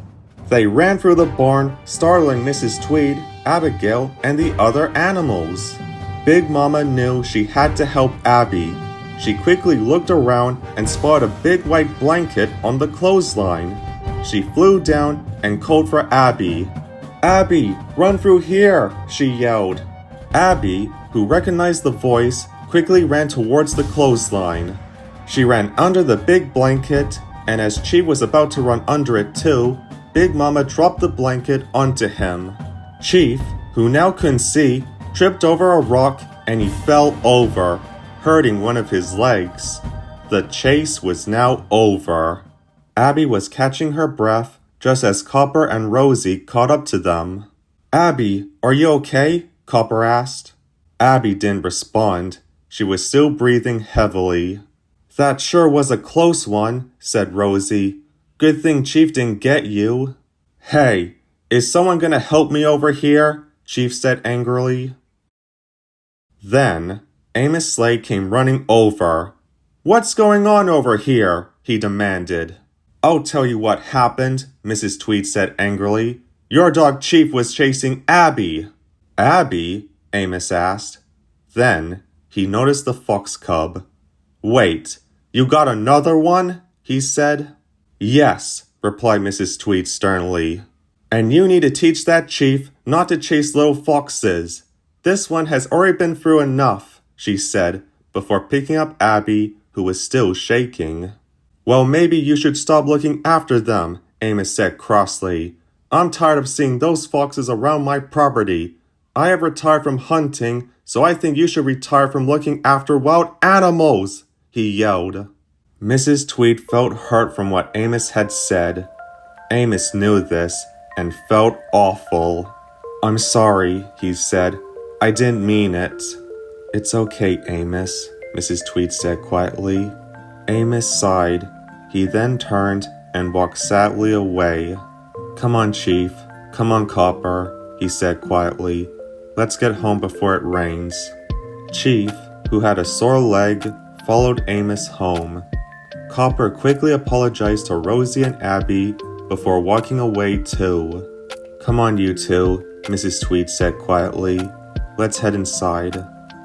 They ran through the barn, startling Mrs. Tweed, Abigail, and the other animals. Big Mama knew she had to help Abby. She quickly looked around and spotted a big white blanket on the clothesline. She flew down and called for Abby. Abby, run through here, she yelled. Abby, who recognized the voice, quickly ran towards the clothesline. She ran under the big blanket, and as Chief was about to run under it too, Big Mama dropped the blanket onto him. Chief, who now couldn't see, tripped over a rock and he fell over, hurting one of his legs. The chase was now over. Abby was catching her breath just as Copper and Rosie caught up to them. Abby, are you okay? Copper asked. Abby didn't respond. She was still breathing heavily. That sure was a close one, said Rosie. Good thing Chief didn't get you. Hey, is someone gonna help me over here? Chief said angrily. Then, Amos Slade came running over. What's going on over here? He demanded. I'll tell you what happened, Mrs. Tweed said angrily. Your dog Chief was chasing Abby. Abby? Amos asked. Then, he noticed the fox cub. Wait, you got another one? He said. Yes, replied Mrs. Tweed sternly. And you need to teach that Chief not to chase little foxes. This one has already been through enough, she said, before picking up Abby, who was still shaking. Well, maybe you should stop looking after them, Amos said crossly. I'm tired of seeing those foxes around my property. I have retired from hunting, so I think you should retire from looking after wild animals, he yelled. Mrs. Tweed felt hurt from what Amos had said. Amos knew this and felt awful. I'm sorry, he said. I didn't mean it. It's okay, Amos, Mrs. Tweed said quietly. Amos sighed. He then turned and walked sadly away. Come on, Chief. Come on, Copper, he said quietly. Let's get home before it rains. Chief, who had a sore leg, followed Amos home. Copper quickly apologized to Rosie and Abby before walking away too. Come on, you two, Mrs. Tweed said quietly. Let's head inside.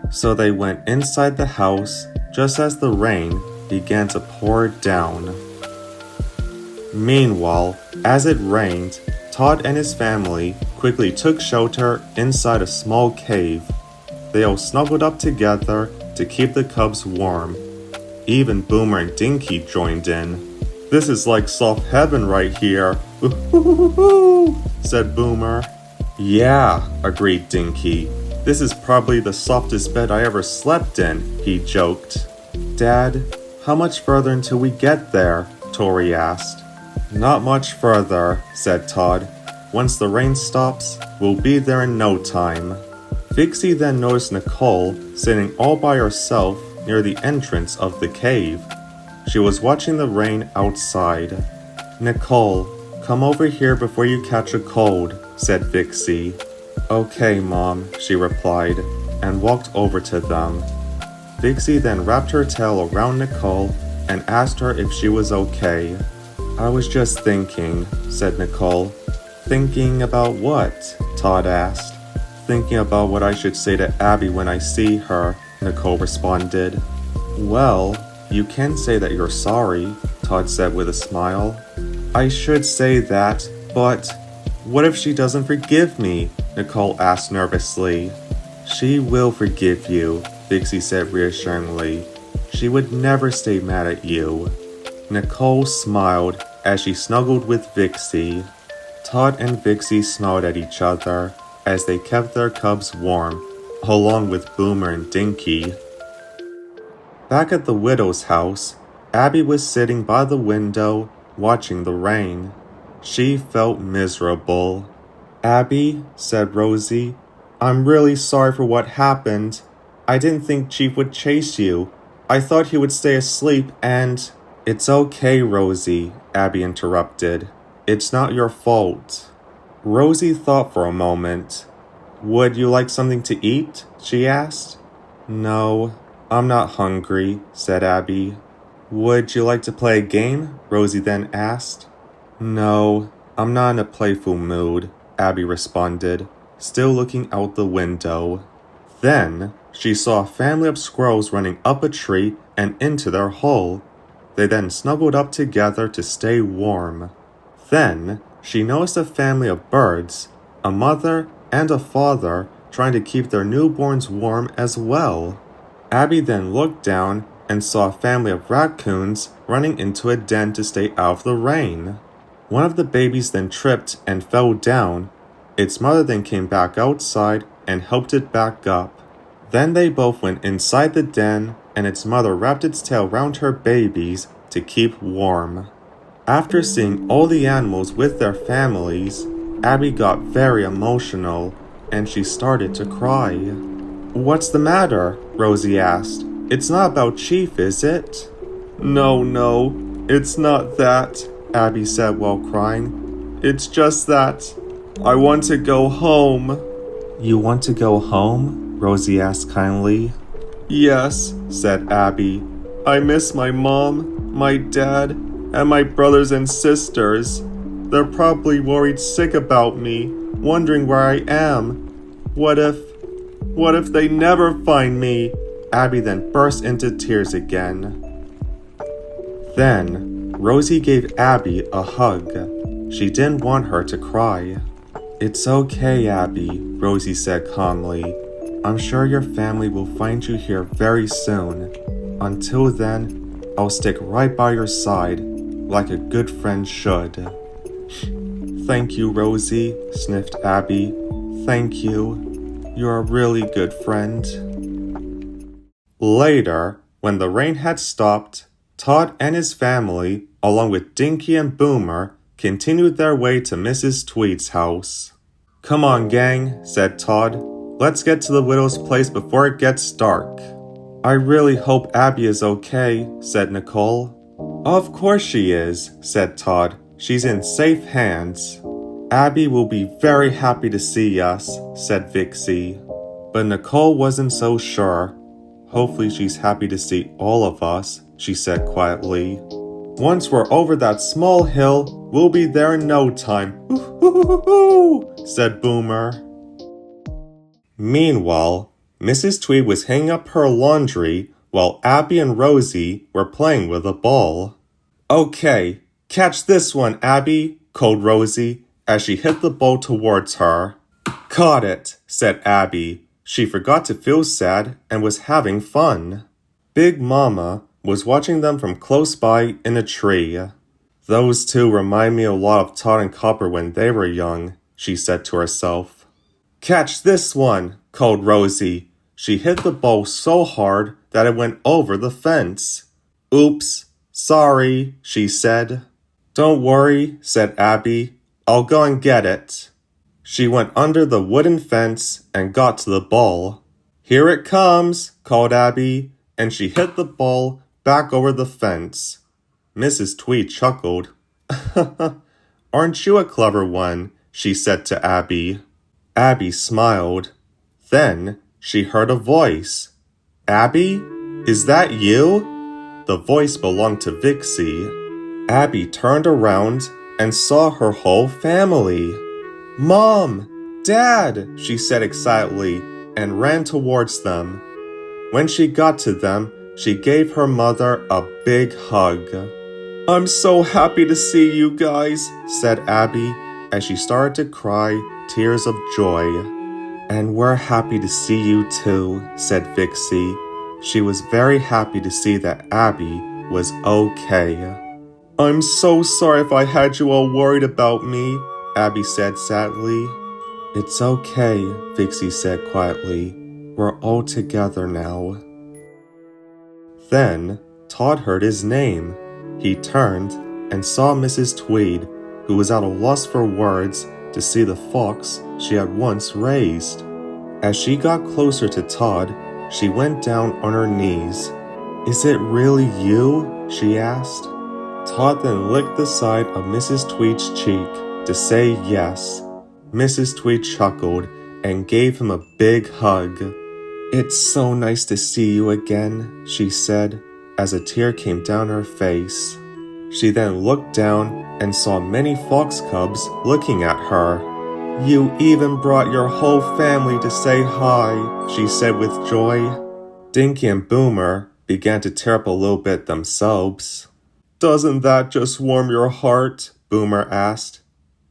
So they went inside the house just as the rain began to pour down. Meanwhile, as it rained, Tod and his family quickly took shelter inside a small cave. They all snuggled up together to keep the cubs warm. Even Boomer and Dinky joined in. This is like soft heaven right here, said Boomer. Yeah, agreed Dinky. This is probably the softest bed I ever slept in, he joked. Dad, how much further until we get there? Tori asked. Not much further, said Tod. Once the rain stops, we'll be there in no time. Vixey then noticed Nicole sitting all by herself near the entrance of the cave. She was watching the rain outside. Nicole, come over here before you catch a cold, said Vixey. Okay, Mom, she replied, and walked over to them. Vixey then wrapped her tail around Nicole and asked her if she was okay. I was just thinking, said Nicole. Thinking about what? Tod asked. Thinking about what I should say to Abby when I see her, Nicole responded. Well, you can say that you're sorry, Tod said with a smile. I should say that, but what if she doesn't forgive me? Nicole asked nervously. She will forgive you, Vixey said reassuringly. She would never stay mad at you. Nicole smiled as she snuggled with Vixey. Tod and Vixey smiled at each other as they kept their cubs warm, along with Boomer and Dinky. Back at the widow's house, Abby was sitting by the window, watching the rain. She felt miserable. Abby, said Rosie, I'm really sorry for what happened. I didn't think Chief would chase you. I thought he would stay asleep and... It's okay, Rosie, Abby interrupted. It's not your fault. Rosie thought for a moment. Would you like something to eat? She asked. No, I'm not hungry, said Abby. Would you like to play a game? Rosie then asked. No, I'm not in a playful mood, Abby responded, still looking out the window. Then, she saw a family of squirrels running up a tree and into their hole. They then snuggled up together to stay warm. Then, she noticed a family of birds, a mother and a father, trying to keep their newborns warm as well. Abby then looked down and saw a family of raccoons running into a den to stay out of the rain. One of the babies then tripped and fell down. Its mother then came back outside and helped it back up. Then they both went inside the den, and its mother wrapped its tail around her babies to keep warm. After seeing all the animals with their families, Abby got very emotional, and she started to cry. What's the matter? Rosie asked. It's not about Chief, is it? No, it's not that, Abby said while crying. It's just that I want to go home. You want to go home? Rosie asked kindly. Yes, said Abby. I miss my mom, my dad, and my brothers and sisters. They're probably worried sick about me, wondering where I am. What if they never find me? Abby then burst into tears again. Then, Rosie gave Abby a hug. She didn't want her to cry. It's okay, Abby, Rosie said calmly. I'm sure your family will find you here very soon. Until then, I'll stick right by your side, like a good friend should. Thank you, Rosie, sniffed Abby. Thank you. You're a really good friend. Later, when the rain had stopped, Tod and his family, along with Dinky and Boomer, continued their way to Mrs. Tweed's house. Come on, gang, said Tod. Let's get to the widow's place before it gets dark. I really hope Abby is okay, said Nicole. Of course she is, said Tod. She's in safe hands. Abby will be very happy to see us, said Vixey. But Nicole wasn't so sure. Hopefully she's happy to see all of us, she said quietly. Once we're over that small hill, we'll be there in no time. Ooh, said Boomer. Meanwhile, Mrs. Tweed was hanging up her laundry while Abby and Rosie were playing with a ball. Okay, catch this one, Abby, called Rosie as she hit the ball towards her. Caught it, said Abby. She forgot to feel sad and was having fun. Big Mama was watching them from close by in a tree. Those two remind me a lot of Tod and Copper when they were young, she said to herself. Catch this one, called Rosie. She hit the ball so hard that it went over the fence. Oops, sorry, she said. Don't worry, said Abby. I'll go and get it. She went under the wooden fence and got to the ball. Here it comes, called Abby, and she hit the ball back over the fence. Mrs. Tweed chuckled. Aren't you a clever one? She said to Abby. Abby smiled. Then she heard a voice. Abby, is that you? The voice belonged to Vixey. Abby turned around and saw her whole family. Mom! Dad! She said excitedly and ran towards them. When she got to them, she gave her mother a big hug. I'm so happy to see you guys, said Abby as she started to cry tears of joy. And we're happy to see you too, said Vixey. She was very happy to see that Abby was okay. I'm so sorry if I had you all worried about me, Abby said sadly. It's okay, Vixey said quietly. We're all together now. Then Tod heard his name. He turned and saw Mrs. Tweed, who was at a loss for words to see the fox she had once raised. As she got closer to Tod, she went down on her knees. Is it really you? She asked. Tod then licked the side of Mrs. Tweed's cheek to say yes. Mrs. Tweed chuckled and gave him a big hug. It's so nice to see you again, she said, as a tear came down her face. She then looked down and saw many fox cubs looking at her. You even brought your whole family to say hi, she said with joy. Dinky and Boomer began to tear up a little bit themselves. Doesn't that just warm your heart? Boomer asked.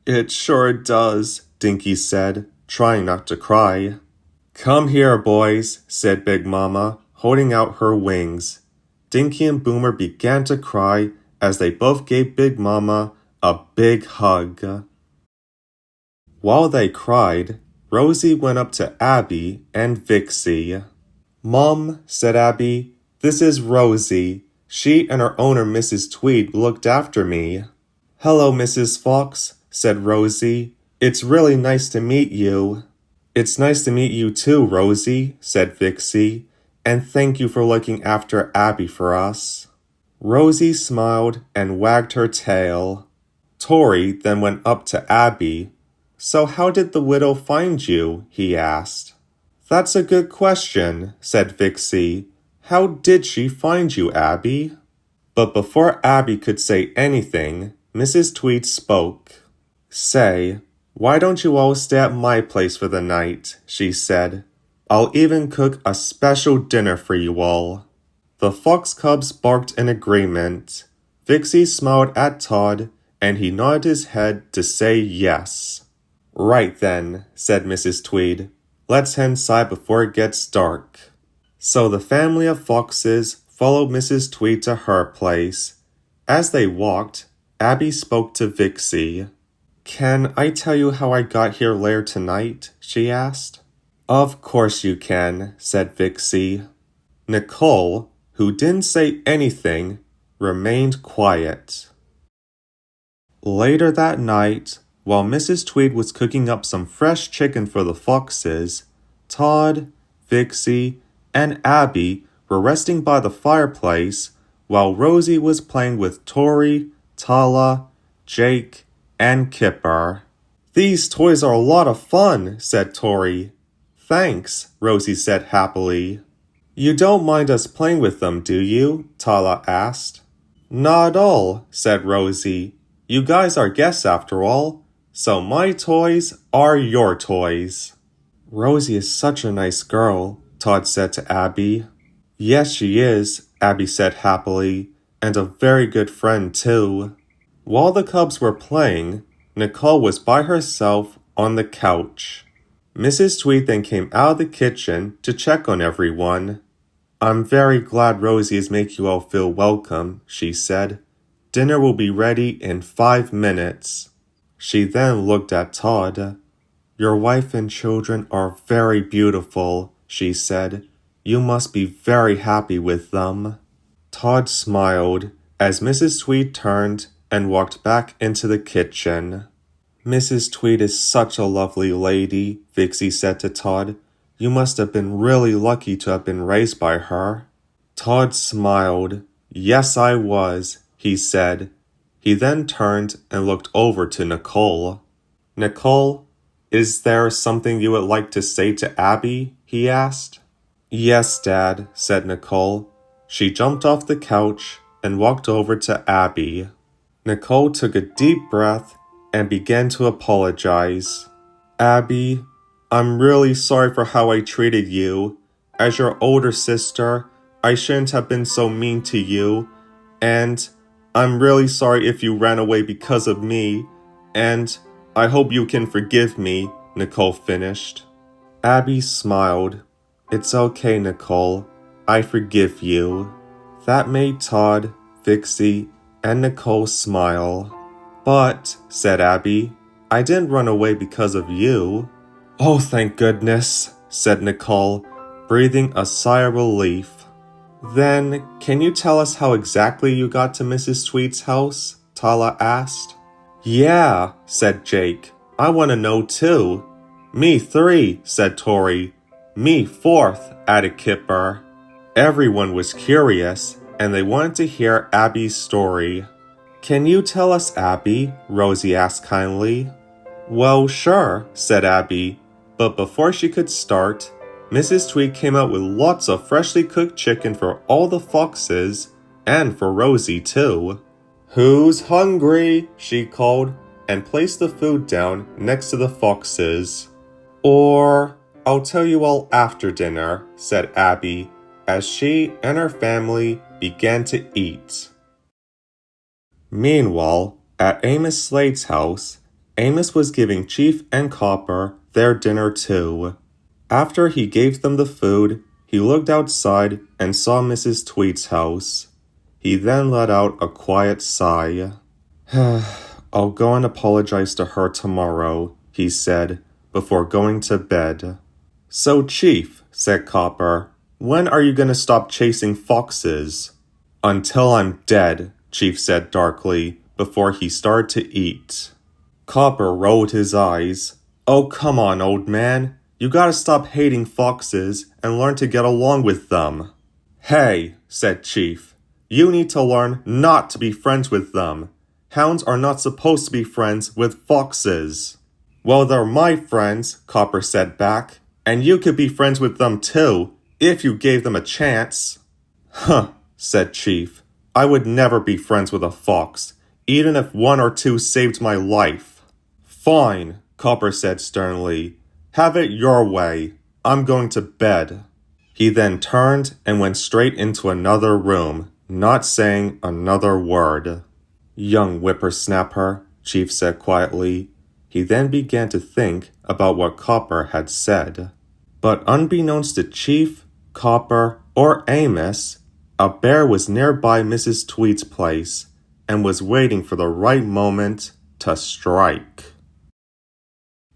It sure does, Dinky said, trying not to cry. Come here, boys, said Big Mama, holding out her wings. Dinky and Boomer began to cry as they both gave Big Mama a big hug. While they cried, Rosie went up to Abby and Vixey. Mom, said Abby, this is Rosie. She and her owner, Mrs. Tweed, looked after me. Hello, Mrs. Fox, said Rosie. It's really nice to meet you. It's nice to meet you too, Rosie, said Vixey, and thank you for looking after Abby for us. Rosie smiled and wagged her tail. Tori then went up to Abby. So how did the widow find you? He asked. That's a good question, said Vixey. How did she find you, Abby? But before Abby could say anything, Mrs. Tweed spoke. Say, why don't you all stay at my place for the night, she said. I'll even cook a special dinner for you all. The fox cubs barked in agreement. Vixey smiled at Tod, and he nodded his head to say yes. Right then, said Mrs. Tweed. Let's head inside before it gets dark. So the family of foxes followed Mrs. Tweed to her place. As they walked, Abby spoke to Vixey. Can I tell you how I got here later tonight? She asked. Of course you can, said Vixey. Nicole, who didn't say anything, remained quiet. Later that night, while Mrs. Tweed was cooking up some fresh chicken for the foxes, Tod, Vixey, and Abby were resting by the fireplace while Rosie was playing with Tori, Tala, Jake, and Kipper. These toys are a lot of fun, said Tori. Thanks, Rosie said happily. You don't mind us playing with them, do you? Tala asked. Not at all, said Rosie. You guys are guests after all, so my toys are your toys. Rosie is such a nice girl, Tod said to Abby. Yes, she is, Abby said happily, and a very good friend too. While the cubs were playing, Nicole was by herself on the couch. Mrs. Tweed then came out of the kitchen to check on everyone. I'm very glad Rosie is making you all feel welcome, she said. Dinner will be ready in 5 minutes. She then looked at Tod. Your wife and children are very beautiful, she said. You must be very happy with them. Tod smiled as Mrs. Tweed turned and walked back into the kitchen. Mrs. Tweed is such a lovely lady, Vixey said to Tod. You must have been really lucky to have been raised by her. Tod smiled. Yes, I was, he said. He then turned and looked over to Nicole. Nicole, is there something you would like to say to Abby? He asked. Yes, Dad, said Nicole. She jumped off the couch and walked over to Abby. Nicole took a deep breath and began to apologize. Abby, I'm really sorry for how I treated you. As your older sister, I shouldn't have been so mean to you, and I'm really sorry if you ran away because of me, and I hope you can forgive me, Nicole finished. Abby smiled. It's okay, Nicole. I forgive you. That made Tod, Vixey, and Nicole smile. But, said Abby, I didn't run away because of you. Oh, thank goodness, said Nicole, breathing a sigh of relief. Then, can you tell us how exactly you got to Mrs. Tweed's house? Tala asked. Yeah, said Jake. I want to know too. Me 3, said Tori. Me 4th, added Kipper. Everyone was curious, and they wanted to hear Abby's story. Can you tell us, Abby? Rosie asked kindly. Well, sure, said Abby. But before she could start, Mrs. Tweed came out with lots of freshly cooked chicken for all the foxes, and for Rosie too. Who's hungry? She called, and placed the food down next to the foxes. Or, I'll tell you all after dinner, said Abby, as she and her family began to eat. Meanwhile, at Amos Slade's house, Amos was giving Chief and Copper their dinner too. After he gave them the food, he looked outside and saw Mrs. Tweed's house. He then let out a quiet sigh. I'll go and apologize to her tomorrow, he said, before going to bed. So, Chief, said Copper, when are you going to stop chasing foxes? Until I'm dead, Chief said darkly, before he started to eat. Copper rolled his eyes. Oh, come on, old man. You gotta stop hating foxes and learn to get along with them. Hey, said Chief, you need to learn not to be friends with them. Hounds are not supposed to be friends with foxes. Well, they're my friends, Copper said back, and you could be friends with them too, if you gave them a chance. Huh, said Chief. I would never be friends with a fox, even if 1 or 2 saved my life. Fine, Copper said sternly. Have it your way. I'm going to bed. He then turned and went straight into another room, not saying another word. Young whippersnapper, Chief said quietly. He then began to think about what Copper had said. But unbeknownst to Chief, Copper, or Amos, a bear was nearby Mrs. Tweed's place and was waiting for the right moment to strike.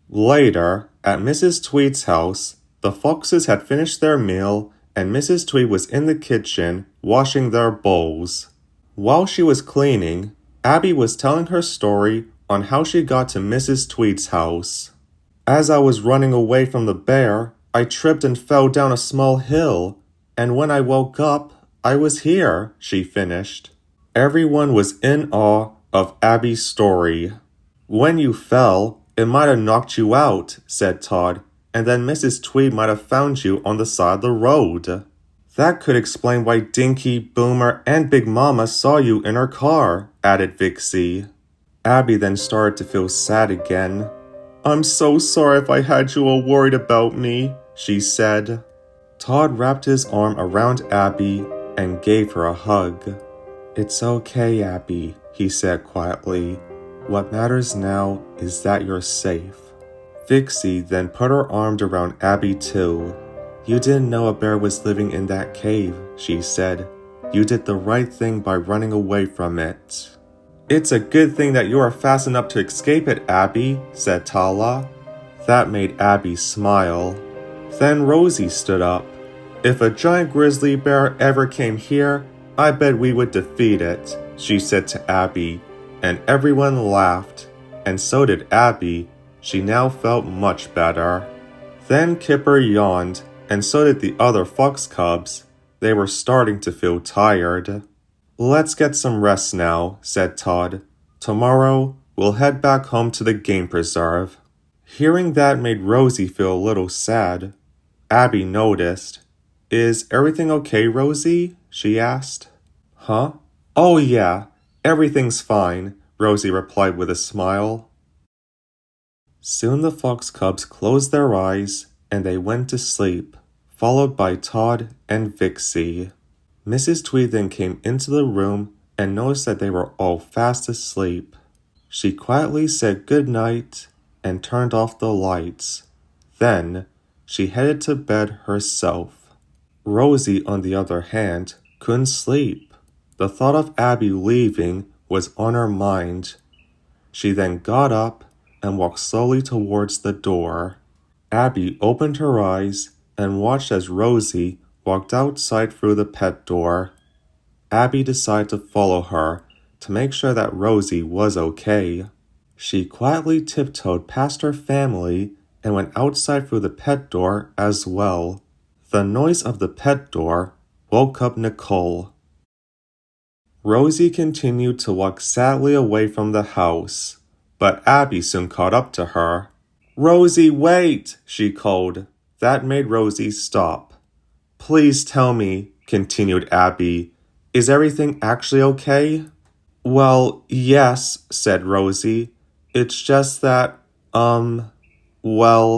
Later, at Mrs. Tweed's house, the foxes had finished their meal and Mrs. Tweed was in the kitchen washing their bowls. While she was cleaning, Abby was telling her story on how she got to Mrs. Tweed's house. As I was running away from the bear, I tripped and fell down a small hill, and when I woke up, I was here, she finished. Everyone was in awe of Abby's story. When you fell, it might have knocked you out, said Tod, and then Mrs. Tweed might have found you on the side of the road. That could explain why Dinky, Boomer, and Big Mama saw you in her car, added Vixey. Abby then started to feel sad again. I'm so sorry if I had you all worried about me, she said. Tod wrapped his arm around Abby and gave her a hug. It's okay, Abby, he said quietly. What matters now is that you're safe. Vixey then put her arm around Abby too. You didn't know a bear was living in that cave, she said. You did the right thing by running away from it. It's a good thing that you are fast enough to escape it, Abby, said Tala. That made Abby smile. Then Rosie stood up. If a giant grizzly bear ever came here, I bet we would defeat it, she said to Abby, and everyone laughed, and so did Abby. She now felt much better. Then Kipper yawned, and so did the other fox cubs. They were starting to feel tired. Let's get some rest now, said Tod. Tomorrow, we'll head back home to the game preserve. Hearing that made Rosie feel a little sad. Abby noticed. Is everything okay, Rosie? She asked. Huh? Oh yeah, everything's fine, Rosie replied with a smile. Soon the fox cubs closed their eyes and they went to sleep, followed by Tod and Vixey. Mrs. Tweed then came into the room and noticed that they were all fast asleep. She quietly said good night and turned off the lights. Then, she headed to bed herself. Rosie, on the other hand, couldn't sleep. The thought of Abby leaving was on her mind. She then got up and walked slowly towards the door. Abby opened her eyes and watched as Rosie walked outside through the pet door. Abby decided to follow her to make sure that Rosie was okay. She quietly tiptoed past her family and went outside through the pet door as well. The noise of the pet door woke up Nicole. Rosie continued to walk sadly away from the house, but Abby soon caught up to her. "Rosie, wait!" she called. That made Rosie stop. "Please tell me," continued Abby, "is everything actually okay?" "Well, yes," said Rosie. "It's just that, well..."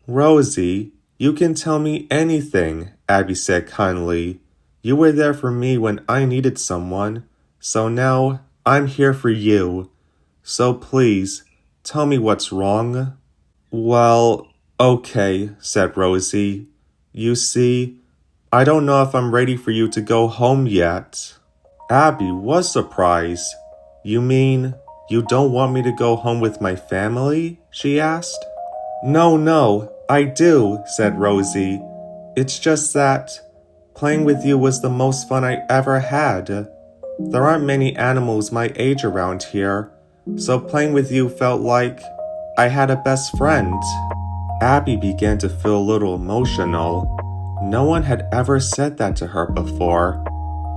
"Rosie, you can tell me anything," Abby said kindly. "You were there for me when I needed someone, so now I'm here for you. So please, tell me what's wrong." "Well, okay," said Rosie. "You see, I don't know if I'm ready for you to go home yet." Abby was surprised. "You mean you don't want me to go home with my family?" she asked. No, I do," said Rosie. "It's just that playing with you was the most fun I ever had. There aren't many animals my age around here, so playing with you felt like I had a best friend." Abby began to feel a little emotional. No one had ever said that to her before.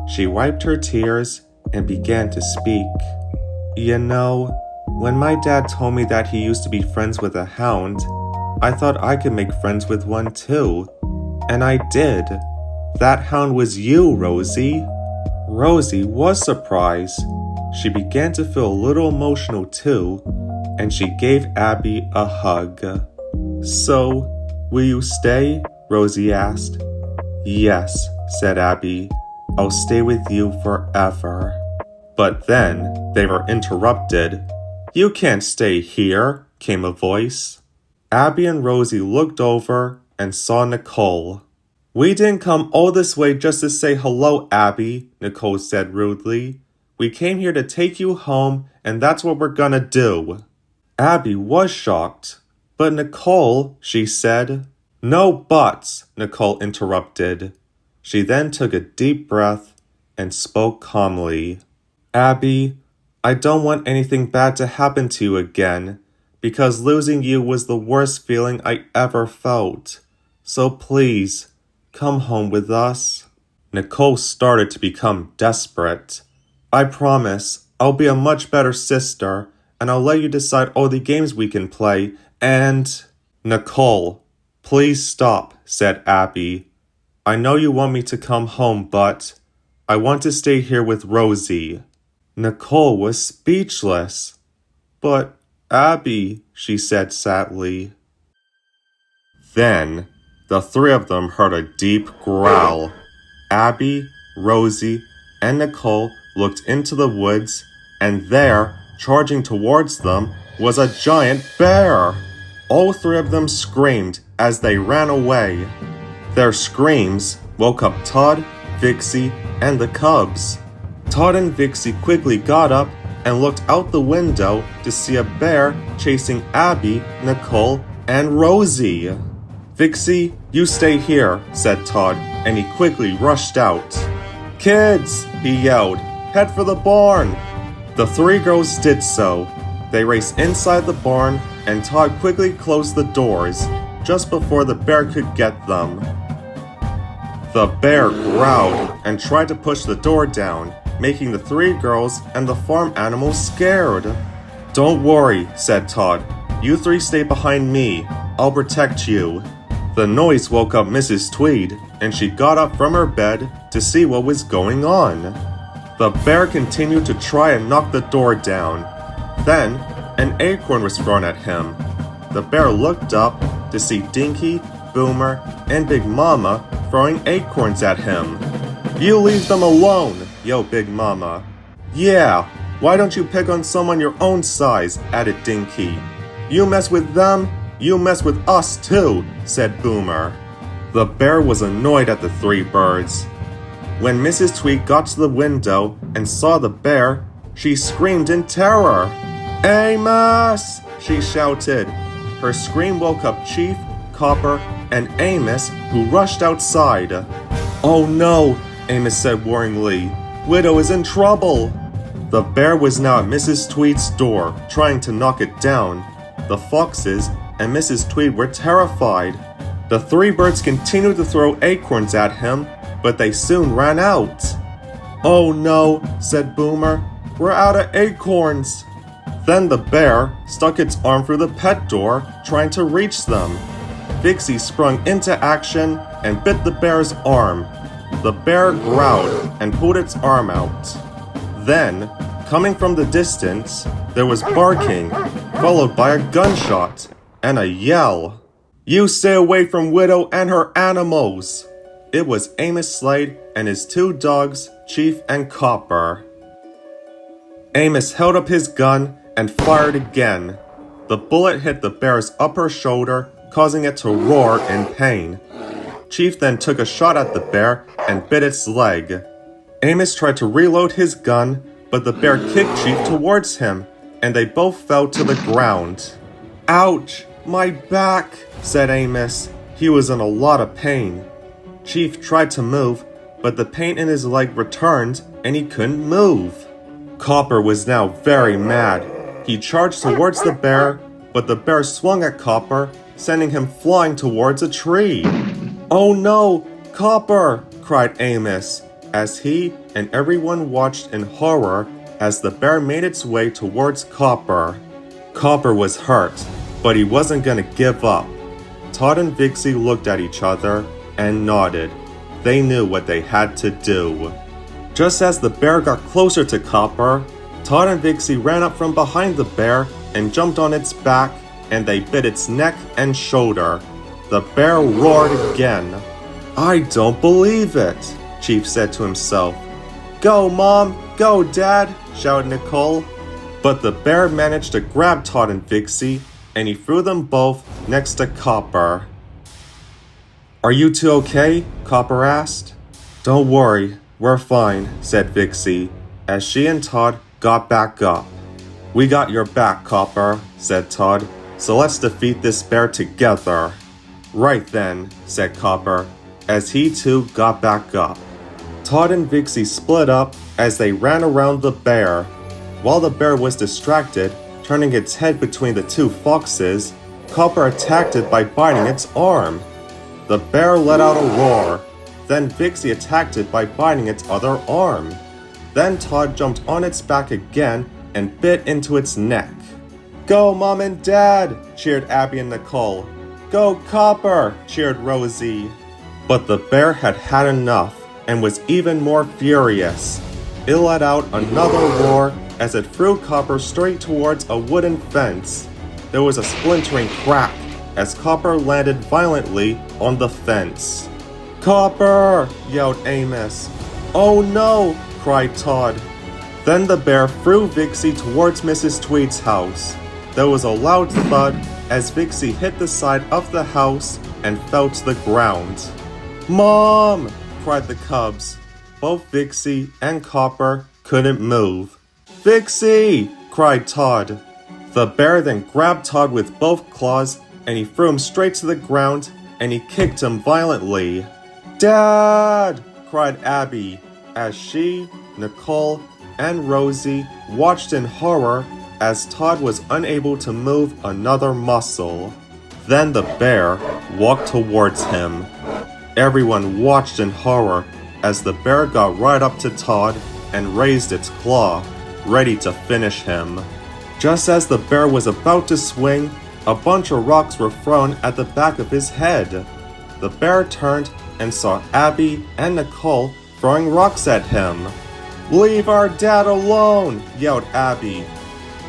She wiped her tears and began to speak. "You know, when my dad told me that he used to be friends with a hound, I thought I could make friends with one too. And I did. That hound was you, Rosie." Rosie was surprised. She began to feel a little emotional too, and she gave Abby a hug. "So, will you stay?" Rosie asked. "Yes," said Abby. "I'll stay with you forever." But then they were interrupted. "You can't stay here," came a voice. Abby and Rosie looked over and saw Nicole. "We didn't come all this way just to say hello, Abby," Nicole said rudely. "We came here to take you home, and that's what we're gonna do." Abby was shocked. "But Nicole," she said. "No buts," Nicole interrupted. She then took a deep breath and spoke calmly. "Abby, I don't want anything bad to happen to you again, because losing you was the worst feeling I ever felt. So please, come home with us." Nicole started to become desperate. "I promise, I'll be a much better sister, and I'll let you decide all the games we can play, and..." "Nicole, please stop," said Abby. "I know you want me to come home, but I want to stay here with Rosie." Nicole was speechless. "But, Abby," she said sadly. Then, the three of them heard a deep growl. Abby, Rosie, and Nicole looked into the woods, and there, charging towards them, was a giant bear. All three of them screamed as they ran away. Their screams woke up Tod, Vixey, and the cubs. Tod and Vixey quickly got up and looked out the window to see a bear chasing Abby, Nicole, and Rosie. "Vixey, you stay here," said Tod, and he quickly rushed out. "Kids," he yelled, "head for the barn." The three girls did so. They raced inside the barn, and Tod quickly closed the doors, just before the bear could get them. The bear growled and tried to push the door down, making the three girls and the farm animals scared. "Don't worry," said Tod. "You three stay behind me. I'll protect you." The noise woke up Mrs. Tweed, and she got up from her bed to see what was going on. The bear continued to try and knock the door down. Then, an acorn was thrown at him. The bear looked up to see Dinky, Boomer, and Big Mama throwing acorns at him. "You leave them alone," yelled Big Mama. Yeah, why don't you pick on someone your own size, added Dinky. You mess with them, you mess with us too, said Boomer. The bear was annoyed at the three birds. When Mrs. Tweed got to the window and saw the bear, she screamed in terror. Amos! She shouted. Her scream woke up Chief, Copper, and Amos, who rushed outside. Oh no, Amos said worryingly. Widow is in trouble. The bear was now at Mrs. Tweed's door, trying to knock it down. The foxes and Mrs. Tweed were terrified. The three birds continued to throw acorns at him, but they soon ran out. Oh no, said Boomer. We're out of acorns. Then the bear stuck its arm through the pet door, trying to reach them. Vixey sprung into action and bit the bear's arm. The bear growled and pulled its arm out. Then, coming from the distance, there was barking, followed by a gunshot and a yell. You stay away from Widow and her animals! It was Amos Slade and his two dogs, Chief and Copper. Amos held up his gun and fired again. The bullet hit the bear's upper shoulder, causing it to roar in pain. Chief then took a shot at the bear and bit its leg. Amos tried to reload his gun, but the bear kicked Chief towards him, and they both fell to the ground. Ouch! My back! Said Amos. He was in a lot of pain. Chief tried to move, but the pain in his leg returned, and he couldn't move. Copper was now very mad. He charged towards the bear, but the bear swung at Copper, sending him flying towards a tree. Oh no! Copper! Cried Amos, as he and everyone watched in horror as the bear made its way towards Copper. Copper was hurt, but he wasn't gonna give up. Tod and Vixey looked at each other and nodded. They knew what they had to do. Just as the bear got closer to Copper, Tod and Vixey ran up from behind the bear and jumped on its back, and they bit its neck and shoulder. The bear roared again. I don't believe it, Chief said to himself. Go, Mom! Go, Dad! Shouted Nicole. But the bear managed to grab Tod and Vixey, and he threw them both next to Copper. Are you two okay? Copper asked. Don't worry, we're fine, said Vixey, as she and Tod got back up. We got your back, Copper, said Tod, so let's defeat this bear together. Right then, said Copper, as he too got back up. Tod and Vixey split up as they ran around the bear. While the bear was distracted, turning its head between the two foxes, Copper attacked it by biting its arm. The bear let out a roar. Then Vixey attacked it by biting its other arm. Then Tod jumped on its back again and bit into its neck. Go, Mom and Dad! Cheered Abby and Nicole. Go, Copper! Cheered Rosie. But the bear had had enough and was even more furious. It let out another roar as it threw Copper straight towards a wooden fence. There was a splintering crack as Copper landed violently on the fence. Copper! Yelled Amos. Oh no! Cried Tod. Then the bear threw Vixey towards Mrs. Tweed's house. There was a loud thud as Vixey hit the side of the house and fell to the ground. Mom! Cried the cubs. Both Vixey and Copper couldn't move. Vixey! Cried Tod. The bear then grabbed Tod with both claws and he threw him straight to the ground and he kicked him violently. Dad! Cried Abby as she, Nicole, and Rosie watched in horror as Tod was unable to move another muscle. Then the bear walked towards him. Everyone watched in horror as the bear got right up to Tod and raised its claw, ready to finish him. Just as the bear was about to swing, a bunch of rocks were thrown at the back of his head. The bear turned and saw Abby and Nicole throwing rocks at him. Leave our dad alone! Yelled Abby.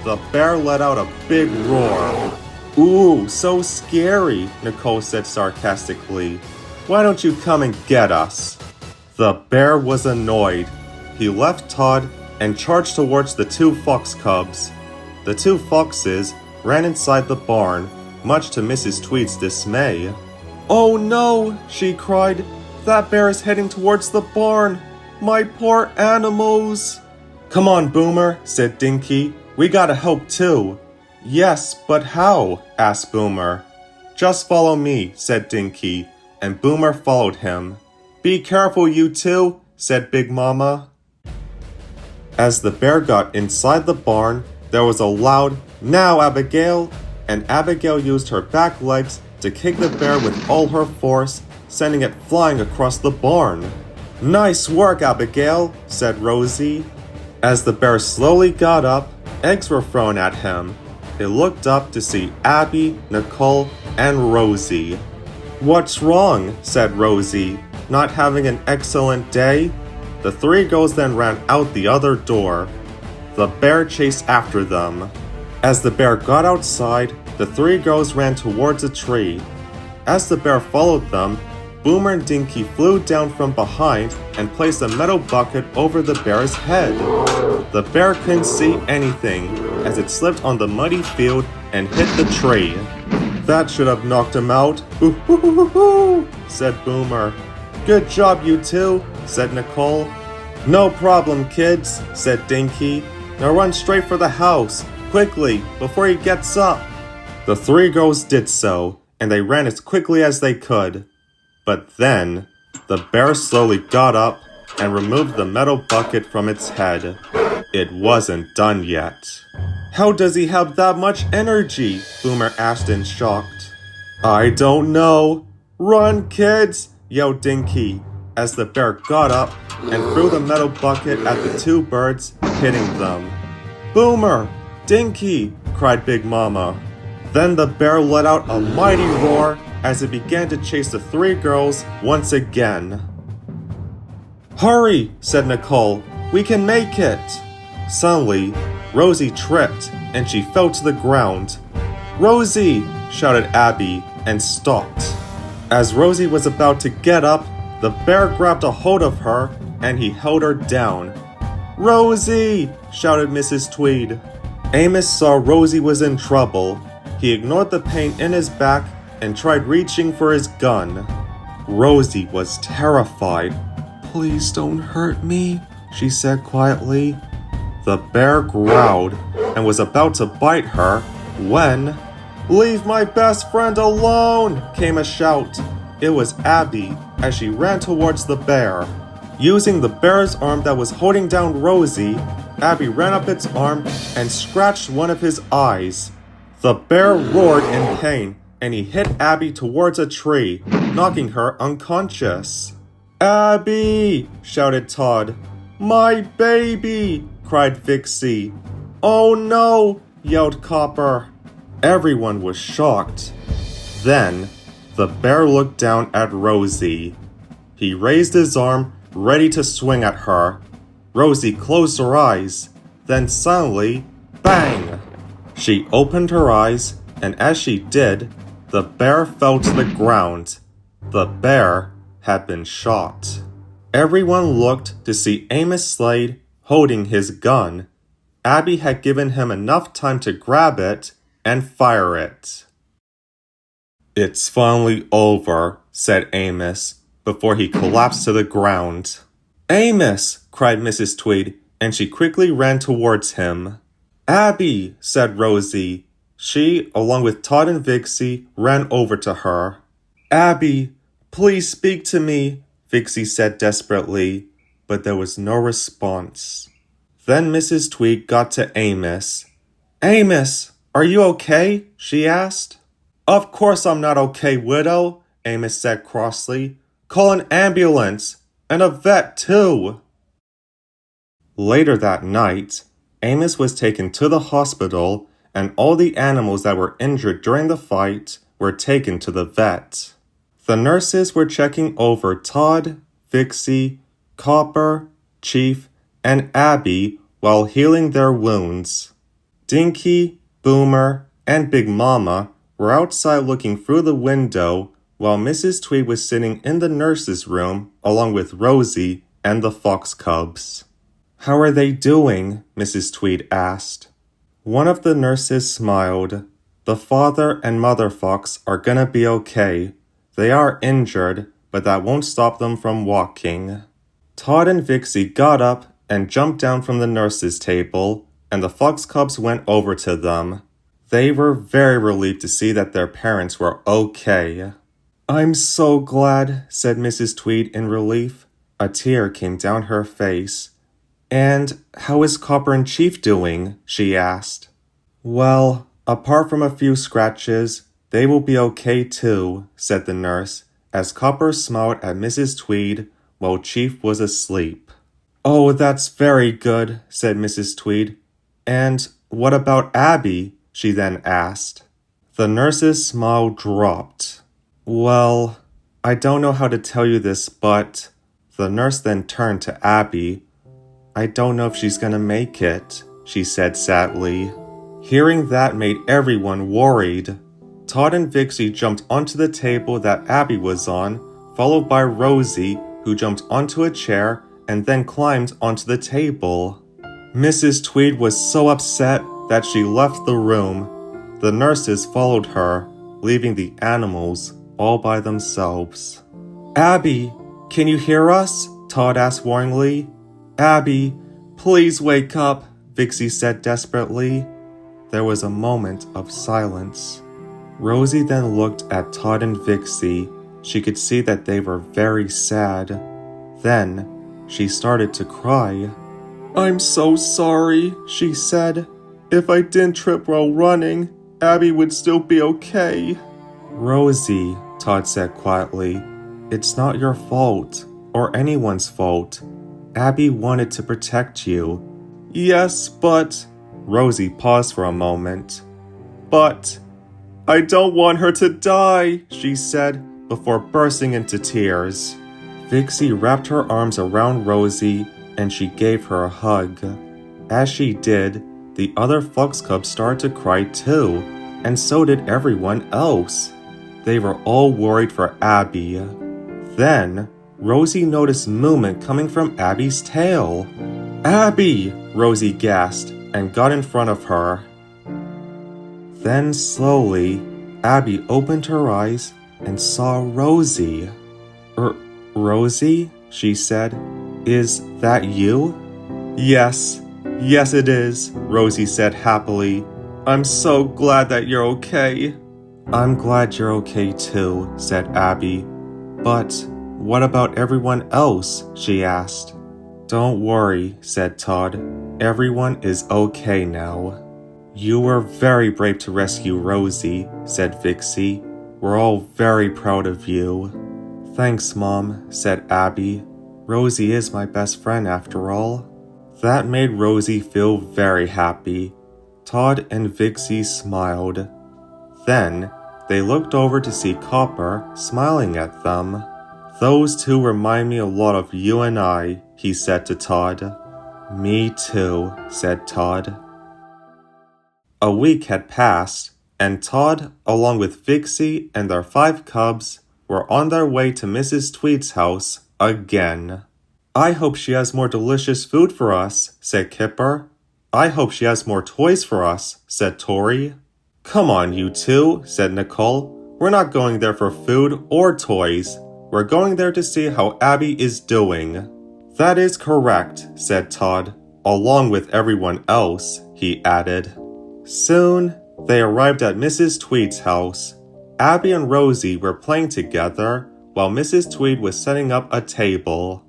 The bear let out a big roar. Ooh, so scary, Nicole said sarcastically. Why don't you come and get us? The bear was annoyed. He left Tod and charged towards the 2 fox cubs. The 2 foxes ran inside the barn, much to Mrs. Tweed's dismay. "Oh no," she cried. "That bear is heading towards the barn. My poor animals." "Come on, Boomer," said Dinky. "We gotta help too." "Yes, but how?" asked Boomer. "Just follow me," said Dinky, and Boomer followed him. "Be careful, you two," said Big Mama. As the bear got inside the barn, there was a loud, "Now, Abigail!" and Abigail used her back legs to kick the bear with all her force, sending it flying across the barn. "Nice work, Abigail," said Rosie. As the bear slowly got up, eggs were thrown at him. It looked up to see Abby, Nicole, and Rosie. "What's wrong?" said Rosie. "Not having an excellent day?" The 3 girls then ran out the other door. The bear chased after them. As the bear got outside, the 3 girls ran towards a tree. As the bear followed them, Boomer and Dinky flew down from behind and placed a metal bucket over the bear's head. The bear couldn't see anything as it slipped on the muddy field and hit the tree. "That should have knocked him out," said Boomer. "Good job, you two," said Nicole. "No problem, kids," said Dinky. "Now run straight for the house, quickly, before he gets up." The 3 girls did so, and they ran as quickly as they could. But then, the bear slowly got up and removed the metal bucket from its head. It wasn't done yet. "How does he have that much energy?" Boomer asked in shock. "I don't know." "Run, kids!" yelled Dinky, as the bear got up and threw the metal bucket at the 2 birds, hitting them. "Boomer! Dinky!" cried Big Mama. Then the bear let out a mighty roar as it began to chase the 3 girls once again. "Hurry," said Nicole. "We can make it." Suddenly, Rosie tripped and she fell to the ground. "Rosie!" shouted Abby and stopped. As Rosie was about to get up, the bear grabbed a hold of her and he held her down. "Rosie!" shouted Mrs. Tweed. Amos saw Rosie was in trouble. He ignored the pain in his back and tried reaching for his gun. Rosie was terrified. "Please don't hurt me," she said quietly. The bear growled and was about to bite her when, "Leave my best friend alone!" came a shout. It was Abby as she ran towards the bear. Using the bear's arm that was holding down Rosie, Abby ran up its arm and scratched one of his eyes. The bear roared in pain and he hit Abby towards a tree, knocking her unconscious. "Abby!" shouted Tod. "My baby!" cried Vixey. "Oh no!" yelled Copper. Everyone was shocked. Then, the bear looked down at Rosie. He raised his arm, ready to swing at her. Rosie closed her eyes. Then suddenly, bang! She opened her eyes, and as she did, the bear fell to the ground. The bear had been shot. Everyone looked to see Amos Slade holding his gun. Abby had given him enough time to grab it and fire it. "It's finally over," said Amos, before he collapsed to the ground. "Amos!" cried Mrs. Tweed, and she quickly ran towards him. "Abby!" said Rosie. She, along with Tod and Vixey, ran over to her. "Abby, please speak to me," Vixey said desperately, but there was no response. Then Mrs. Tweed got to Amos. "Amos, are you okay?" she asked. "Of course I'm not okay, widow," Amos said crossly. "Call an ambulance, and a vet too." Later that night, Amos was taken to the hospital, and all the animals that were injured during the fight were taken to the vet. The nurses were checking over Tod, Vixey, Copper, Chief, and Abby while healing their wounds. Dinky, Boomer, and Big Mama were outside looking through the window while Mrs. Tweed was sitting in the nurse's room along with Rosie and the fox cubs. How are they doing? Mrs. Tweed asked. One of the nurses smiled. The father and mother fox are gonna be okay. They are injured, but that won't stop them from walking. Tod and Vixey got up and jumped down from the nurse's table, and the fox cubs went over to them. They were very relieved to see that their parents were okay. I'm so glad, said Mrs. Tweed in relief. A tear came down her face. And how is Copper and Chief doing? She asked. Well, apart from a few scratches, they will be okay too, said the nurse, as Copper smiled at Mrs. Tweed while Chief was asleep. Oh, that's very good, said Mrs. Tweed. And what about Abby? She then asked. The nurse's smile dropped. Well, I don't know how to tell you this, but... The nurse then turned to Abby. I don't know if she's gonna make it, she said sadly. Hearing that made everyone worried. Tod and Vixey jumped onto the table that Abby was on, followed by Rosie, who jumped onto a chair and then climbed onto the table. Mrs. Tweed was so upset that she left the room. The nurses followed her, leaving the animals all by themselves. Abby, can you hear us? Tod asked warningly. Abby, please wake up, Vixey said desperately. There was a moment of silence. Rosie then looked at Tod and Vixey. She could see that they were very sad. Then, she started to cry. I'm so sorry, she said. If I didn't trip while running, Abby would still be okay. Rosie, Tod said quietly, it's not your fault, or anyone's fault. Abby wanted to protect you. Yes, but... Rosie paused for a moment. But... I don't want her to die, she said, before bursting into tears. Vixey wrapped her arms around Rosie, and she gave her a hug. As she did, the other fox cubs started to cry too, and so did everyone else. They were all worried for Abby. Then, Rosie noticed movement coming from Abby's tail. Abby! Rosie gasped and got in front of her. Then slowly, Abby opened her eyes and saw Rosie. Rosie? She said. Is that you? Yes it is, Rosie said happily. I'm so glad that you're okay. I'm glad you're okay too, said Abby. But what about everyone else? She asked. Don't worry, said Tod. Everyone is okay now. You were very brave to rescue Rosie, said Vixey. We're all very proud of you. Thanks, Mom, said Abby. Rosie is my best friend after all. That made Rosie feel very happy. Tod and Vixey smiled. Then, they looked over to see Copper smiling at them. Those two remind me a lot of you and I, he said to Tod. Me too, said Tod. A week had passed, and Tod, along with Vixey and their 5 cubs, were on their way to Mrs. Tweed's house again. I hope she has more delicious food for us, said Kipper. I hope she has more toys for us, said Tori. Come on, you two, said Nicole. We're not going there for food or toys. We're going there to see how Abby is doing. That is correct, said Tod, along with everyone else, he added. Soon, they arrived at Mrs. Tweed's house. Abby and Rosie were playing together while Mrs. Tweed was setting up a table.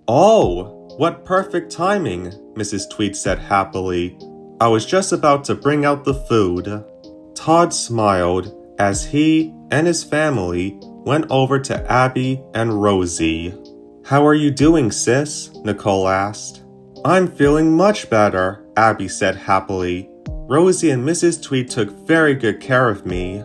Oh, what perfect timing, Mrs. Tweed said happily. I was just about to bring out the food. Tod smiled as he and his family went over to Abby and Rosie. How are you doing, sis? Nicole asked. I'm feeling much better, Abby said happily. Rosie and Mrs. Tweed took very good care of me.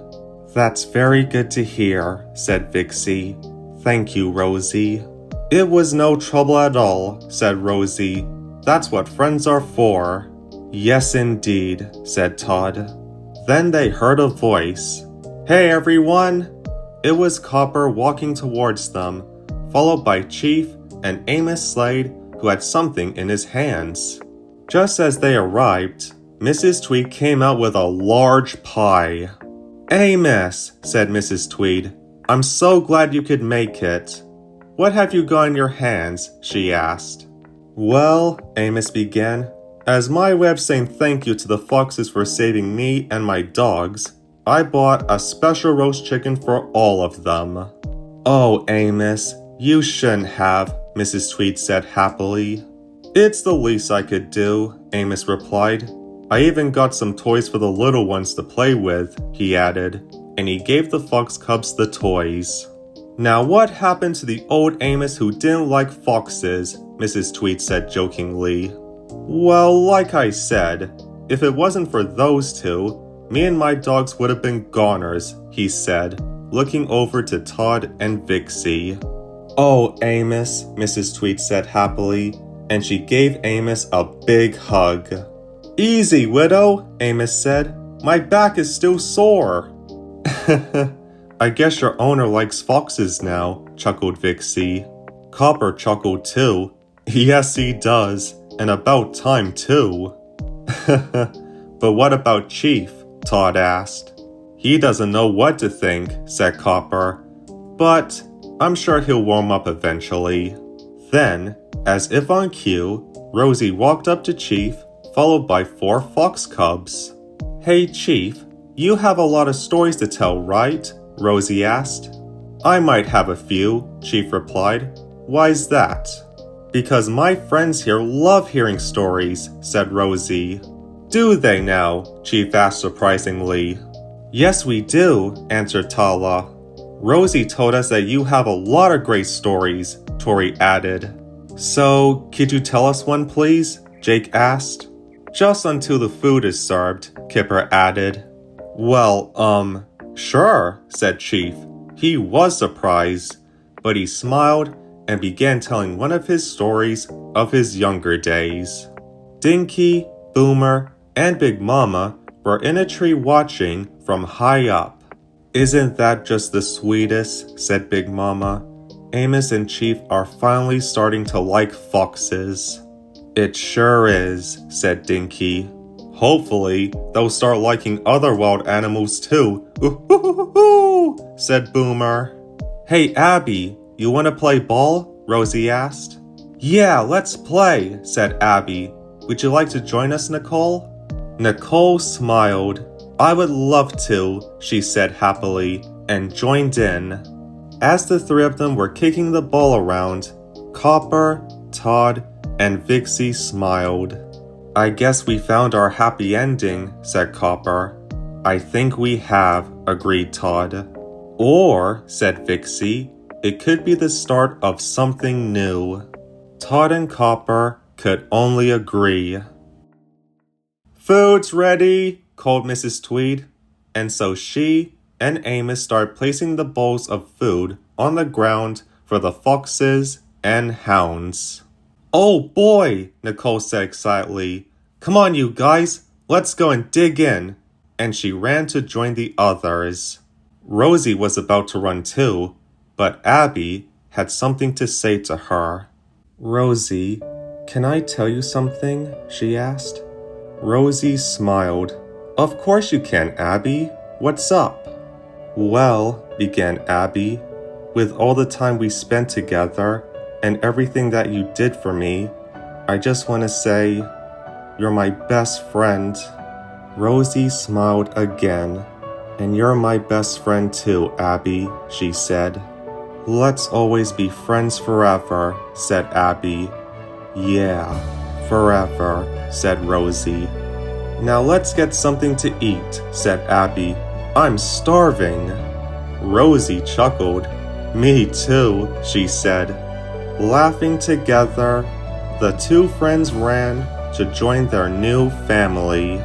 That's very good to hear, said Vixey. Thank you, Rosie. It was no trouble at all, said Rosie. That's what friends are for. Yes, indeed, said Tod. Then they heard a voice. Hey, everyone! It was Copper walking towards them, followed by Chief and Amos Slade, who had something in his hands. Just as they arrived, Mrs. Tweed came out with a large pie. "Amos," said Mrs. Tweed, "I'm so glad you could make it." "What have you got in your hands?" she asked. "Well," Amos began, "as my way of saying thank you to the foxes for saving me and my dogs, I bought a special roast chicken for all of them." "Oh, Amos, you shouldn't have," Mrs. Tweed said happily. "It's the least I could do," Amos replied. "I even got some toys for the little ones to play with," he added, and he gave the fox cubs the toys. "Now what happened to the old Amos who didn't like foxes?" Mrs. Tweed said jokingly. "Well, like I said, if it wasn't for those two, me and my dogs would have been goners," he said, looking over to Tod and Vixey. "Oh, Amos," Mrs. Tweed said happily, and she gave Amos a big hug. "Easy, widow," Amos said. "My back is still sore." "I guess your owner likes foxes now," chuckled Vixey. Copper chuckled too. "Yes, he does, and about time too." "But what about Chief?" Tod asked. "He doesn't know what to think," said Copper. "But I'm sure he'll warm up eventually." Then, as if on cue, Rosie walked up to Chief, followed by 4 fox cubs. "Hey, Chief, you have a lot of stories to tell, right?" Rosie asked. "I might have a few," Chief replied. "Why's that?" "Because my friends here love hearing stories," said Rosie. "Do they now?" Chief asked surprisingly. "Yes, we do," answered Tala. "Rosie told us that you have a lot of great stories," Tori added. "So, could you tell us one, please?" Jake asked. "Just until the food is served," Kipper added. "Well, sure," said Chief. He was surprised, but he smiled and began telling one of his stories of his younger days. Dinky, Boomer, and Big Mama were in a tree watching from high up. "Isn't that just the sweetest?" said Big Mama. "Amos and Chief are finally starting to like foxes." "It sure is," said Dinky. "Hopefully, they'll start liking other wild animals too," said Boomer. "Hey, Abby, you want to play ball?" Rosie asked. "Yeah, let's play," said Abby. "Would you like to join us, Nicole?" Nicole smiled. "I would love to," she said happily, and joined in. As the 3 of them were kicking the ball around, Copper, Tod, and Vixey smiled. "I guess we found our happy ending," said Copper. "I think we have," agreed Tod. "Or," said Vixey, "it could be the start of something new." Tod and Copper could only agree. "Food's ready," called Mrs. Tweed, and so she and Amos started placing the bowls of food on the ground for the foxes and hounds. "Oh boy," Nicole said excitedly. "Come on, you guys, let's go and dig in." And she ran to join the others. Rosie was about to run too, but Abby had something to say to her. "Rosie, can I tell you something?" she asked. Rosie smiled. "Of course you can, Abby. What's up?" "Well," began Abby, "with all the time we spent together and everything that you did for me, I just want to say, you're my best friend." Rosie smiled again. "And you're my best friend too, Abby," she said. "Let's always be friends forever," said Abby. "Yeah, forever," said Rosie. "Now let's get something to eat," said Abby. "I'm starving." Rosie chuckled. "Me too," she said. Laughing together, the 2 friends ran to join their new family.